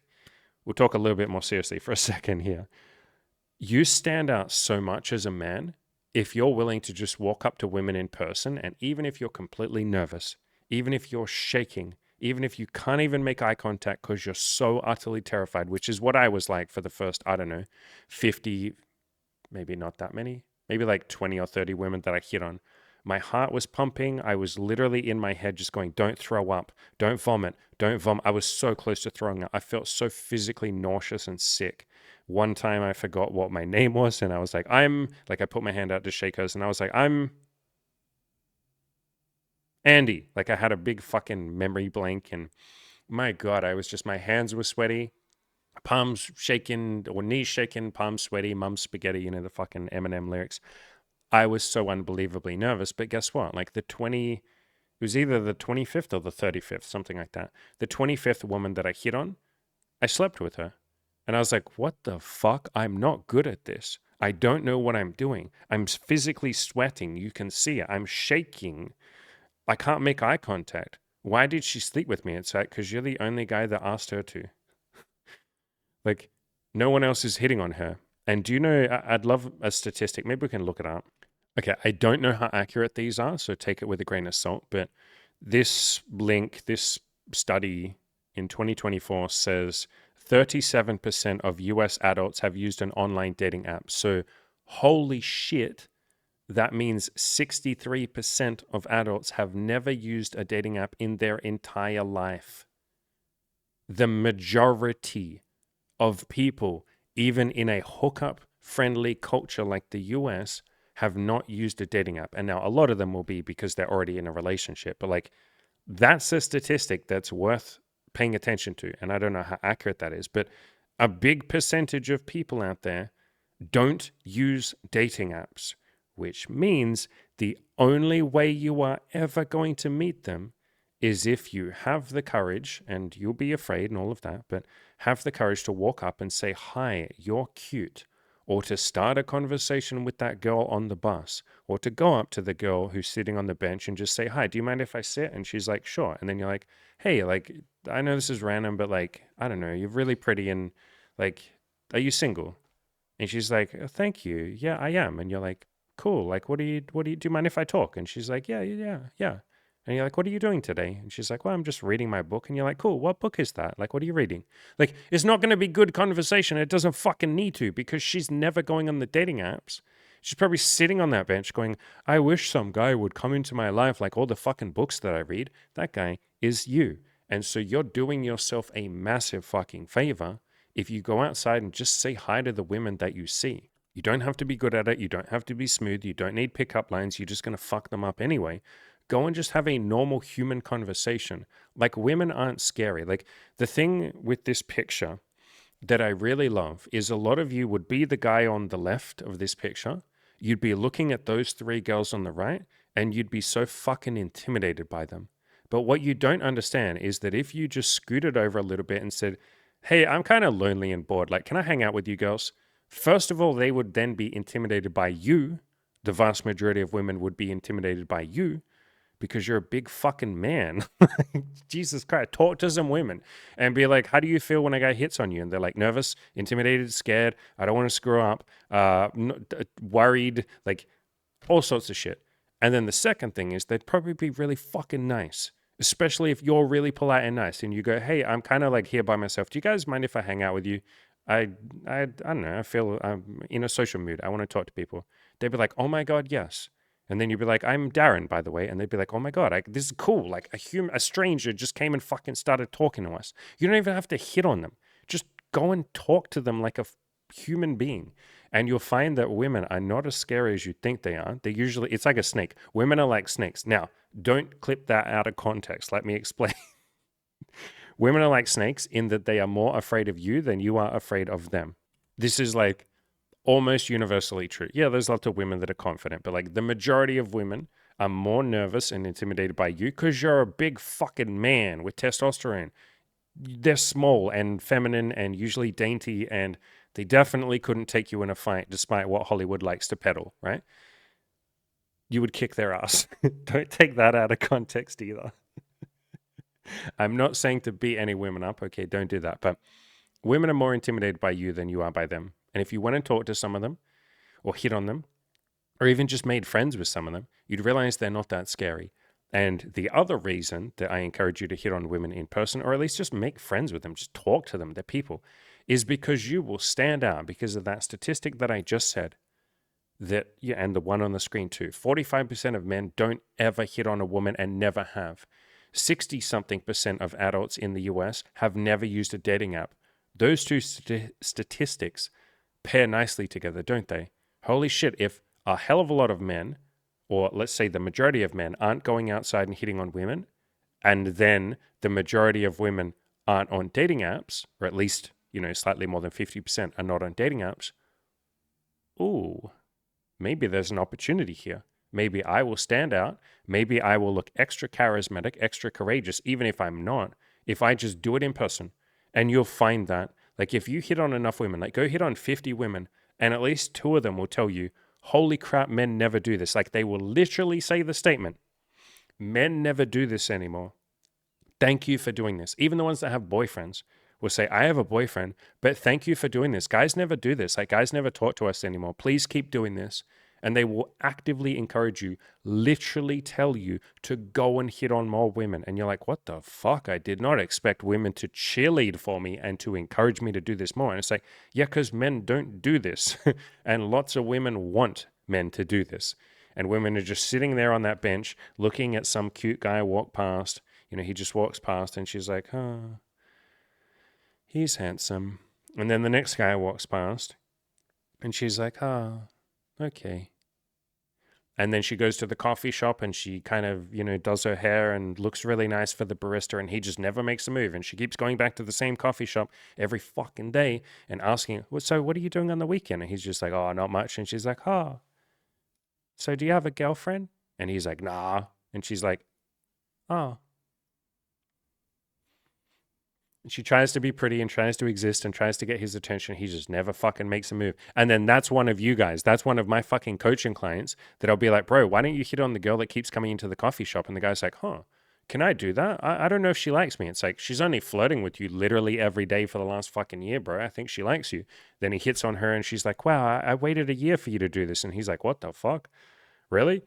[SPEAKER 1] we'll talk a little bit more seriously for a second here. You stand out so much as a man if you're willing to just walk up to women in person, and even if you're completely nervous, even if you're shaking, even if you can't even make eye contact because you're so utterly terrified, which is what I was like for the first, I don't know, 50, maybe not that many, maybe like 20 or 30 women that I hit on. My heart was pumping. I was literally in my head just going, don't throw up, don't vomit, don't vomit. I was so close to throwing up. I felt so physically nauseous and sick. One time I forgot what my name was and I was like, I put my hand out to shake hers and I was like, I'm Andy. Like I had a big fucking memory blank and my God, my hands were sweaty, palms shaking or knees shaking, palms sweaty, mum's spaghetti, you know, the fucking Eminem lyrics. I was so unbelievably nervous, but guess what? Like it was either the 25th or the 35th, something like that. The 25th woman that I hit on, I slept with her. And I was like, what the fuck? I'm not good at this. I don't know what I'm doing. I'm physically sweating. You can see it. I'm shaking. I can't make eye contact. Why did she sleep with me? It's like, because you're the only guy that asked her to. Like, no one else is hitting on her. And do you know, I'd love a statistic. Maybe we can look it up. Okay, I don't know how accurate these are, so take it with a grain of salt. But this study in 2024 says 37% of US adults have used an online dating app. So, holy shit, that means 63% of adults have never used a dating app in their entire life. The majority of people, even in a hookup friendly culture like the US, have not used a dating app. And now a lot of them will be because they're already in a relationship. But like, that's a statistic that's worth paying attention to. And I don't know how accurate that is, but a big percentage of people out there don't use dating apps, which means the only way you are ever going to meet them is if you have the courage, and you'll be afraid and all of that, but have the courage to walk up and say, hi, you're cute. Or to start a conversation with that girl on the bus, or to go up to the girl who's sitting on the bench and just say, hi, do you mind if I sit? And she's like, sure. And then you're like, hey, like, I know this is random, but like, I don't know, you're really pretty and like, are you single? And she's like, thank you. Yeah, I am. And you're like, cool. Like, do you mind if I talk? And she's like, yeah. And you're like, what are you doing today? And she's like, well, I'm just reading my book. And you're like, cool, what book is that? Like, what are you reading? Like, it's not going to be good conversation. It doesn't fucking need to, because she's never going on the dating apps. She's probably sitting on that bench going, I wish some guy would come into my life like all the fucking books that I read. That guy is you. And so you're doing yourself a massive fucking favor if you go outside and just say hi to the women that you see. You don't have to be good at it. You don't have to be smooth. You don't need pickup lines. You're just going to fuck them up anyway. Go and just have a normal human conversation. Like, women aren't scary. Like, the thing with this picture that I really love is a lot of you would be the guy on the left of this picture. You'd be looking at those three girls on the right, and you'd be so fucking intimidated by them. But what you don't understand is that if you just scooted over a little bit and said, hey, I'm kind of lonely and bored, like, can I hang out with you girls? First of all, they would then be intimidated by you. The vast majority of women would be intimidated by you, because you're a big fucking man. Jesus Christ, talk to some women and be like, how do you feel when a guy hits on you? And they're like, nervous, intimidated, scared, I don't want to screw up, worried, like all sorts of shit. And then the second thing is they'd probably be really fucking nice, especially if you're really polite and nice and you go, hey, I'm kind of like here by myself. Do you guys mind if I hang out with you? I don't know, I feel I'm in a social mood. I want to talk to people. They'd be like, oh my God, yes. And then you'd be like, I'm Darren, by the way. And they'd be like, oh my God, this is cool. Like a stranger just came and fucking started talking to us. You don't even have to hit on them. Just go and talk to them like a human being. And you'll find that women are not as scary as you think they are. They usually, it's like a snake. Women are like snakes. Now, don't clip that out of context. Let me explain. Women are like snakes in that they are more afraid of you than you are afraid of them. This is like almost universally true. Yeah, there's lots of women that are confident, but like the majority of women are more nervous and intimidated by you because you're a big fucking man with testosterone. They're small and feminine and usually dainty, and they definitely couldn't take you in a fight despite what Hollywood likes to peddle, right? You would kick their ass. Don't take that out of context either. I'm not saying to beat any women up. Okay, don't do that. But women are more intimidated by you than you are by them. And if you went and talked to some of them or hit on them or even just made friends with some of them, you'd realize they're not that scary. And the other reason that I encourage you to hit on women in person, or at least just make friends with them, just talk to them, they're people, is because you will stand out because of that statistic that I just said. That, yeah, and the one on the screen too. 45% of men don't ever hit on a woman and never have. 60-something% of adults in the US have never used a dating app. Those two statistics pair nicely together, don't they? Holy shit, if a hell of a lot of men, or let's say the majority of men, aren't going outside and hitting on women, and then the majority of women aren't on dating apps, or at least, slightly more than 50% are not on dating apps, ooh, maybe there's an opportunity here. Maybe I will stand out. Maybe I will look extra charismatic, extra courageous, even if I'm not, if I just do it in person. And you'll find that, like, if you hit on enough women, like go hit on 50 women, and at least 2 of them will tell you, holy crap, men never do this. Like, they will literally say the statement, men never do this anymore. Thank you for doing this. Even the ones that have boyfriends will say, I have a boyfriend, but thank you for doing this. Guys never do this. Like, guys never talk to us anymore. Please keep doing this. And they will actively encourage you, literally tell you to go and hit on more women. And you're like, what the fuck? I did not expect women to cheerlead for me and to encourage me to do this more. And it's like, yeah, because men don't do this. And lots of women want men to do this. And women are just sitting there on that bench looking at some cute guy walk past. He just walks past and she's like, oh, he's handsome. And then the next guy walks past and she's like, oh, okay. And then she goes to the coffee shop and she kind of, does her hair and looks really nice for the barista, and he just never makes a move. And she keeps going back to the same coffee shop every fucking day and asking, well, so what are you doing on the weekend? And he's just like, oh, not much. And she's like, oh, so do you have a girlfriend? And he's like, nah. And she's like, oh. She tries to be pretty and tries to exist and tries to get his attention. He just never fucking makes a move. And then that's one of you guys. That's one of my fucking coaching clients that I'll be like, bro, why don't you hit on the girl that keeps coming into the coffee shop? And the guy's like, huh, can I do that? I don't know if she likes me. It's like, she's only flirting with you literally every day for the last fucking year, bro. I think she likes you. Then he hits on her and she's like, wow, I waited a year for you to do this. And he's like, what the fuck? Really?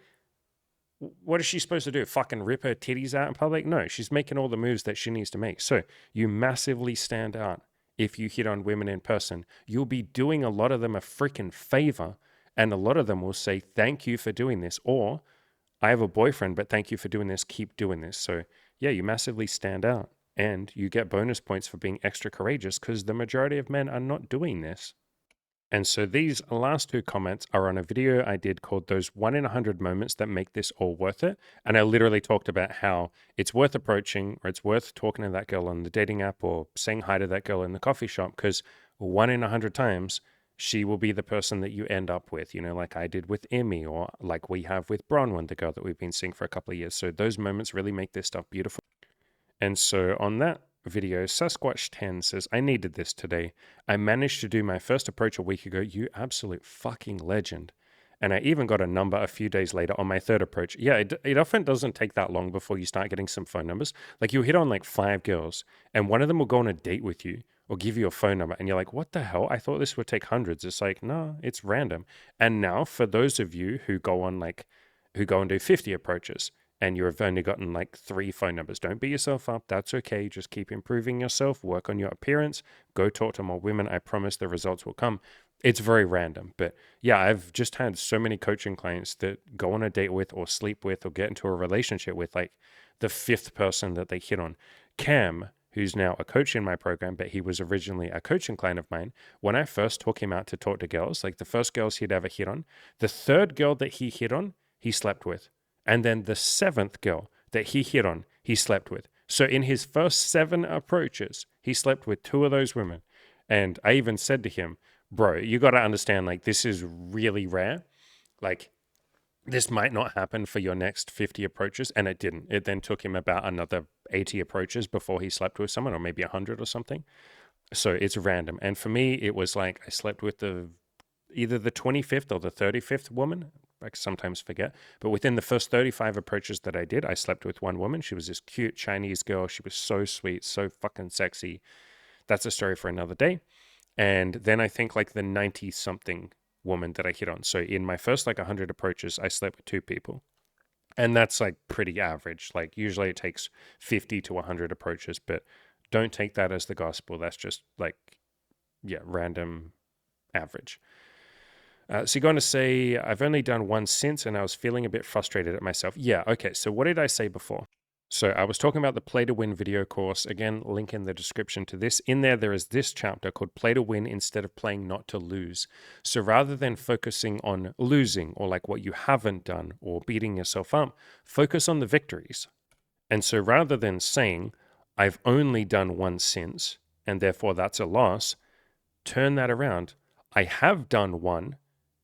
[SPEAKER 1] what is she supposed to do? Fucking rip her titties out in public? No, she's making all the moves that she needs to make. So you massively stand out if you hit on women in person. You'll be doing a lot of them a freaking favor, and a lot of them will say, thank you for doing this, or I have a boyfriend, but thank you for doing this. Keep doing this. So yeah, you massively stand out, and you get bonus points for being extra courageous because the majority of men are not doing this. And so these last two comments are on a video I did called Those 1 in 100 Moments That Make This All Worth It. And I literally talked about how it's worth approaching, or it's worth talking to that girl on the dating app, or saying hi to that girl in the coffee shop, because 1 in 100 times she will be the person that you end up with, like I did with Emmy, or like we have with Bronwyn, the girl that we've been seeing for a couple of years. So those moments really make this stuff beautiful. And so on that video, Sasquatch10 says, I needed this today. I managed to do my first approach a week ago. You absolute fucking legend. And I even got a number a few days later on my third approach. Yeah, it often doesn't take that long before you start getting some phone numbers. Like you hit on like 5 girls and one of them will go on a date with you or give you a phone number. And you're like, what the hell? I thought this would take hundreds. It's like, no, it's random. And now for those of you who go and do 50 approaches, and you've only gotten like 3 phone numbers, don't beat yourself up. That's okay. Just keep improving yourself, work on your appearance, go talk to more women. I promise the results will come. It's very random. But yeah, I've just had so many coaching clients that go on a date with or sleep with or get into a relationship with like the 5th person that they hit on. Cam, who's now a coach in my program, but he was originally a coaching client of mine. When I first took him out to talk to girls, like the first girls he'd ever hit on, the 3rd girl that he hit on, he slept with. And then the 7th girl that he hit on, he slept with. So in his first 7 approaches, he slept with 2 of those women. And I even said to him, bro, you got to understand, like, this is really rare. Like, this might not happen for your next 50 approaches. And it didn't. It then took him about another 80 approaches before he slept with someone, or maybe 100 or something. So it's random. And for me, it was like I slept with either the 25th or the 35th woman. I sometimes forget. But within the first 35 approaches that I did, I slept with one woman. She was this cute Chinese girl. She was so sweet, so fucking sexy. That's a story for another day. And then I think like the 90-something woman that I hit on. So in my first like 100 approaches, I slept with 2 people. And that's like pretty average. Like usually it takes 50 to 100 approaches, but don't take that as the gospel. That's just like, yeah, random average. So you're going to say, I've only done one since and I was feeling a bit frustrated at myself. Yeah, okay, so what did I say before? So I was talking about the Play to Win video course. Again, link in the description to this. In there is this chapter called Play to Win instead of playing not to lose. So rather than focusing on losing or like what you haven't done or beating yourself up, focus on the victories. And so rather than saying, I've only done one since and therefore that's a loss, turn that around. I have done one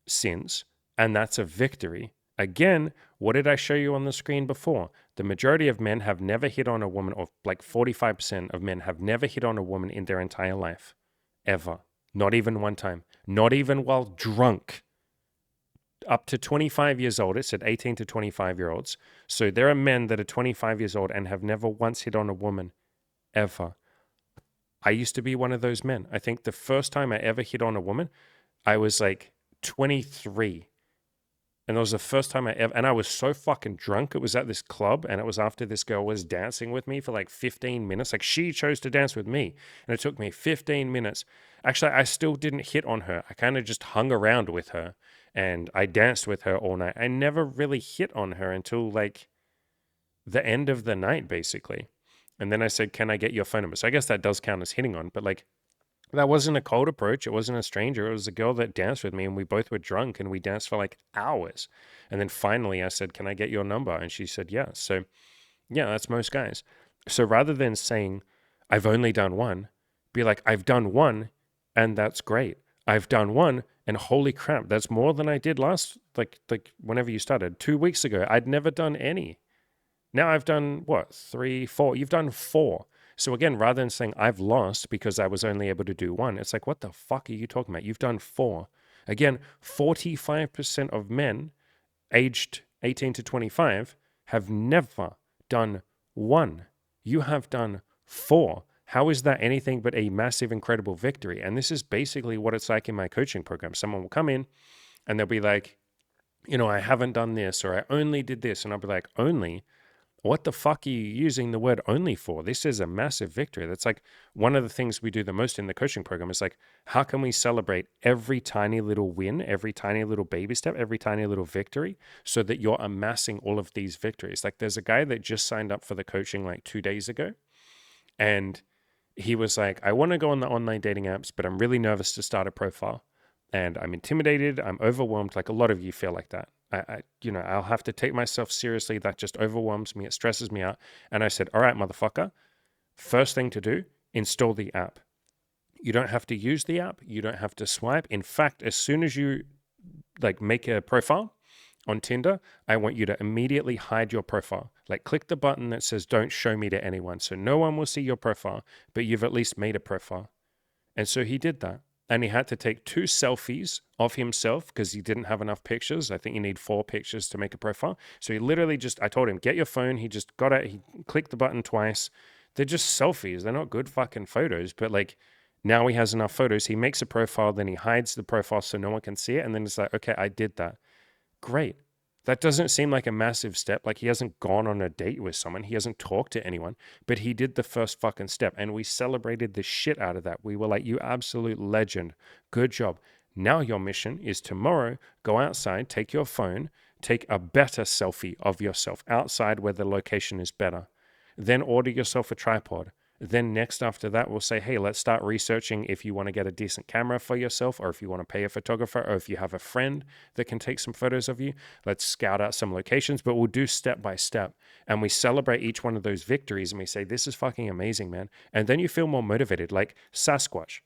[SPEAKER 1] since, and that's a victory. Again, what did I show you on the screen before? The majority of men have never hit on a woman, or like 45% of men have never hit on a woman in their entire life. Ever. Not even one time. Not even while drunk. Up to 25 years old, it said 18 to 25-year-olds. So there are men that are 25 years old and have never once hit on a woman. Ever. I used to be one of those men. I think the first time I ever hit on a woman, I was like 23. And it was the first time I ever, and I was so fucking drunk. It was at this club, and it was after this girl was dancing with me for like 15 minutes. Like she chose to dance with me, and it took me 15 minutes. Actually, I still didn't hit on her. I kind of just hung around with her, and I danced with her all night. I never really hit on her until like the end of the night, basically. And then I said, can I get your phone number? So I guess that does count as hitting on, but like, that wasn't a cold approach. It wasn't a stranger. It was a girl that danced with me, and we both were drunk, and we danced for like hours. And then finally I said, can I get your number? And she said, yeah. So yeah, that's most guys. So rather than saying, I've only done one, be like, I've done one, and that's great. I've done one, and holy crap, that's more than I did last, like whenever you started. 2 weeks ago, I'd never done any. Now I've done, what, 3, 4? You've done 4. So again, rather than saying I've lost because I was only able to do 1, it's like, what the fuck are you talking about? You've done 4. Again, 45% of men aged 18 to 25 have never done 1. You have done 4. How is that anything but a massive, incredible victory? And this is basically what it's like in my coaching program. Someone will come in and they'll be like, I haven't done this, or I only did this. And I'll be like, only? What the fuck are you using the word only for? This is a massive victory. That's like one of the things we do the most in the coaching program is like, how can we celebrate every tiny little win, every tiny little baby step, every tiny little victory so that you're amassing all of these victories? Like there's a guy that just signed up for the coaching like 2 days ago. And he was like, I want to go on the online dating apps, but I'm really nervous to start a profile. And I'm intimidated. I'm overwhelmed. Like a lot of you feel like that. I'll have to take myself seriously. That just overwhelms me. It stresses me out. And I said, all right, motherfucker, first thing to do, install the app. You don't have to use the app. You don't have to swipe. In fact, as soon as you like make a profile on Tinder, I want you to immediately hide your profile. Like click the button that says don't show me to anyone. So no one will see your profile, but you've at least made a profile. And so he did that. And he had to take 2 selfies of himself because he didn't have enough pictures. I think you need 4 pictures to make a profile. So he literally I told him, get your phone. He just got it. He clicked the button twice. They're just selfies. They're not good fucking photos. But like now he has enough photos. He makes a profile, then he hides the profile so no one can see it. And then it's like, okay, I did that. Great. That doesn't seem like a massive step. Like he hasn't gone on a date with someone. He hasn't talked to anyone, but he did the first fucking step and we celebrated the shit out of that. We were like, you absolute legend. Good job. Now your mission is tomorrow, go outside, take your phone, take a better selfie of yourself outside where the location is better. Then order yourself a tripod. Then next after that, we'll say, hey, let's start researching if you want to get a decent camera for yourself or if you want to pay a photographer or if you have a friend that can take some photos of you. Let's scout out some locations, but we'll do step by step. And we celebrate each one of those victories and we say, this is fucking amazing, man. And then you feel more motivated, like Sasquatch.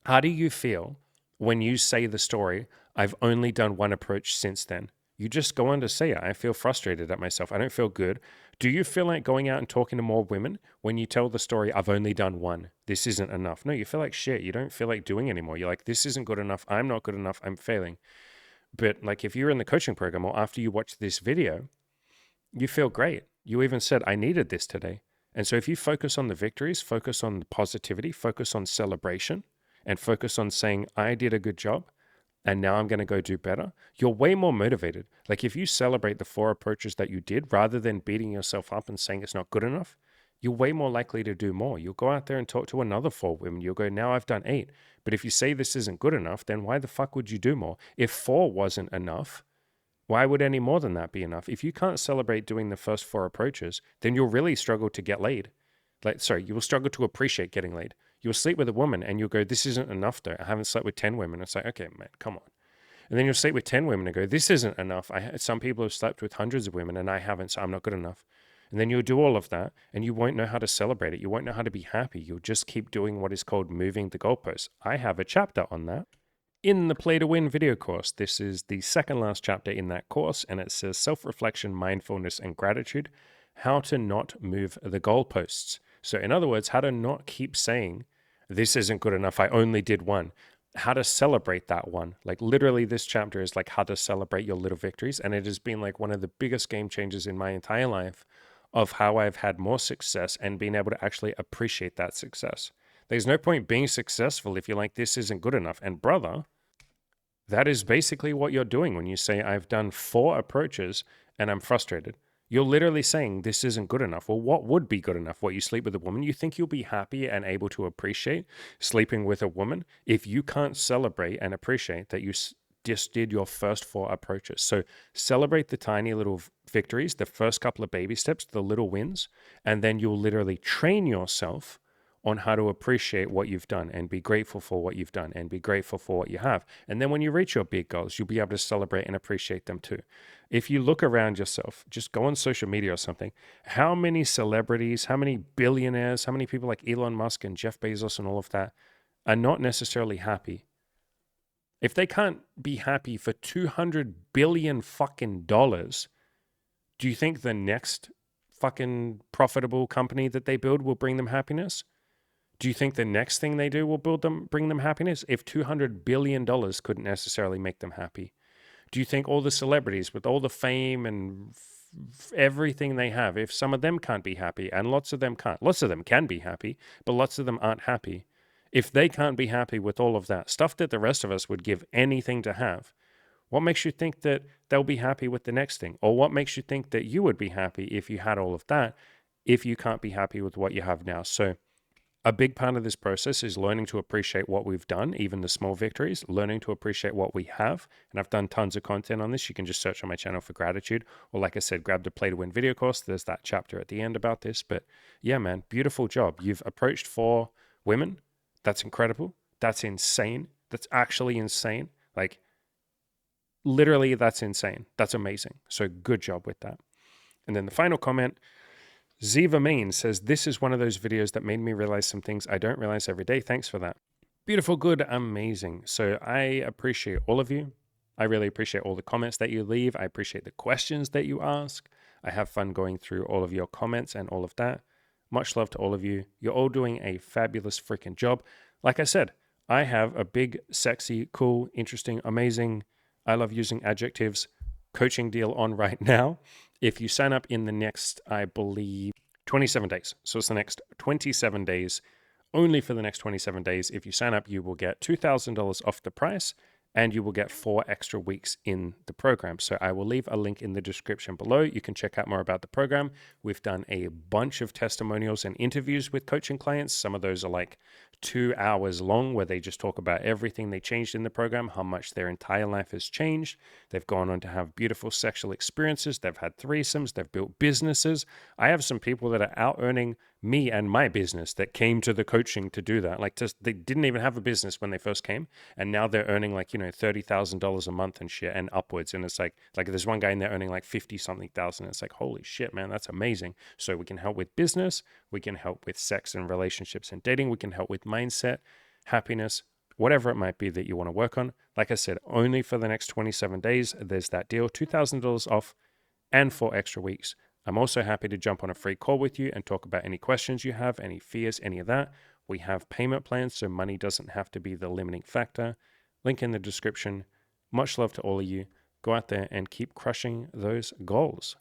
[SPEAKER 1] How do you feel when you say the story, I've only done one approach since then? You just go on to say it. I feel frustrated at myself. I don't feel good. Do you feel like going out and talking to more women when you tell the story, I've only done one? This isn't enough. No, you feel like shit. You don't feel like doing anymore. You're like, this isn't good enough. I'm not good enough. I'm failing. But like if you're in the coaching program or after you watch this video, you feel great. You even said, I needed this today. And so if you focus on the victories, focus on the positivity, focus on celebration, and focus on saying, I did a good job, and now I'm going to go do better, you're way more motivated. Like if you celebrate the 4 approaches that you did rather than beating yourself up and saying it's not good enough, you're way more likely to do more. You'll go out there and talk to another 4 women. You'll go, now I've done 8. But if you say this isn't good enough, then why the fuck would you do more? If 4 wasn't enough, why would any more than that be enough? If you can't celebrate doing the first 4 approaches, then you'll really struggle to get laid. You will struggle to appreciate getting laid. You'll sleep with a woman and you'll go, this isn't enough though. I haven't slept with 10 women. It's like, okay, man, come on. And then you'll sleep with 10 women and go, this isn't enough. Some people have slept with hundreds of women and I haven't, so I'm not good enough. And then you'll do all of that and you won't know how to celebrate it. You won't know how to be happy. You'll just keep doing what is called moving the goalposts. I have a chapter on that in the Play to Win video course. This is the second last chapter in that course and it says self-reflection, mindfulness, and gratitude, how to not move the goalposts. So in other words, how to not keep saying, this isn't good enough, I only did one. How to celebrate that one. Like literally this chapter is like how to celebrate your little victories. And it has been like one of the biggest game changers in my entire life of how I've had more success and being able to actually appreciate that success. There's no point being successful if you're like, this isn't good enough. And brother, that is basically what you're doing when you say, I've done 4 approaches and I'm frustrated. You're literally saying this isn't good enough. Well, what would be good enough? What, you sleep with a woman? You think you'll be happy and able to appreciate sleeping with a woman if you can't celebrate and appreciate that you just did your first 4 approaches. So celebrate the tiny little victories, the first couple of baby steps, the little wins, and then you'll literally train yourself on how to appreciate what you've done and be grateful for what you've done and be grateful for what you have. And then when you reach your big goals, you'll be able to celebrate and appreciate them too. If you look around yourself, just go on social media or something, how many celebrities, how many billionaires, how many people like Elon Musk and Jeff Bezos and all of that are not necessarily happy? If they can't be happy for 200 billion fucking dollars, do you think the next fucking profitable company that they build will bring them happiness? Do you think the next thing they do will bring them happiness? If $200 billion couldn't necessarily make them happy, do you think all the celebrities with all the fame and everything they have, if some of them can't be happy, and lots of them can't, lots of them can be happy, but lots of them aren't happy. If they can't be happy with all of that stuff that the rest of us would give anything to have, What makes you think that they'll be happy with the next thing? Or what makes you think that you would be happy if you had all of that, if you can't be happy with what you have now? So a big part of this process is learning to appreciate what we've done, even the small victories, learning to appreciate what we have. And I've done tons of content on this. You can just search on my channel for gratitude. Or like I said, grab the Play to Win video course. There's that chapter at the end about this. But yeah, man, beautiful job. You've approached 4 women. That's incredible. That's insane. That's actually insane. Like, literally, that's insane. That's amazing. So good job with that. And then the final comment, Ziva Main says, this is one of those videos that made me realize some things I don't realize every day. Thanks for that. Beautiful, good, amazing. So I appreciate all of you. I really appreciate all the comments that you leave. I appreciate the questions that you ask. I have fun going through all of your comments and all of that. Much love to all of you. You're all doing a fabulous freaking job. Like I said, I have a big, sexy, cool, interesting, amazing, I love using adjectives, coaching deal on right now. If you sign up in the next, I believe, 27 days. So it's the next 27 days. Only for the next 27 days. If you sign up, you will get $2,000 off the price, and you will get 4 extra weeks in the program. So I will leave a link in the description below. You can check out more about the program. We've done a bunch of testimonials and interviews with coaching clients. Some of those are like 2 hours long, where they just talk about everything they changed in the program, how much their entire life has changed. They've gone on to have beautiful sexual experiences. They've had threesomes. They've built businesses. I have some people that are out earning me and my business that came to the coaching to do that. Like, just, they didn't even have a business when they first came, and now they're earning like, $30,000 a month and shit and upwards. And it's like there's one guy in there earning like 50 something thousand. It's like, holy shit, man, that's amazing. So we can help with business. We can help with sex and relationships and dating. We can help with mindset, happiness, whatever it might be that you want to work on. Like I said, only for the next 27 days, there's that deal, $2,000 off and 4 extra weeks. I'm also happy to jump on a free call with you and talk about any questions you have, any fears, any of that. We have payment plans, so money doesn't have to be the limiting factor. Link in the description. Much love to all of you. Go out there and keep crushing those goals.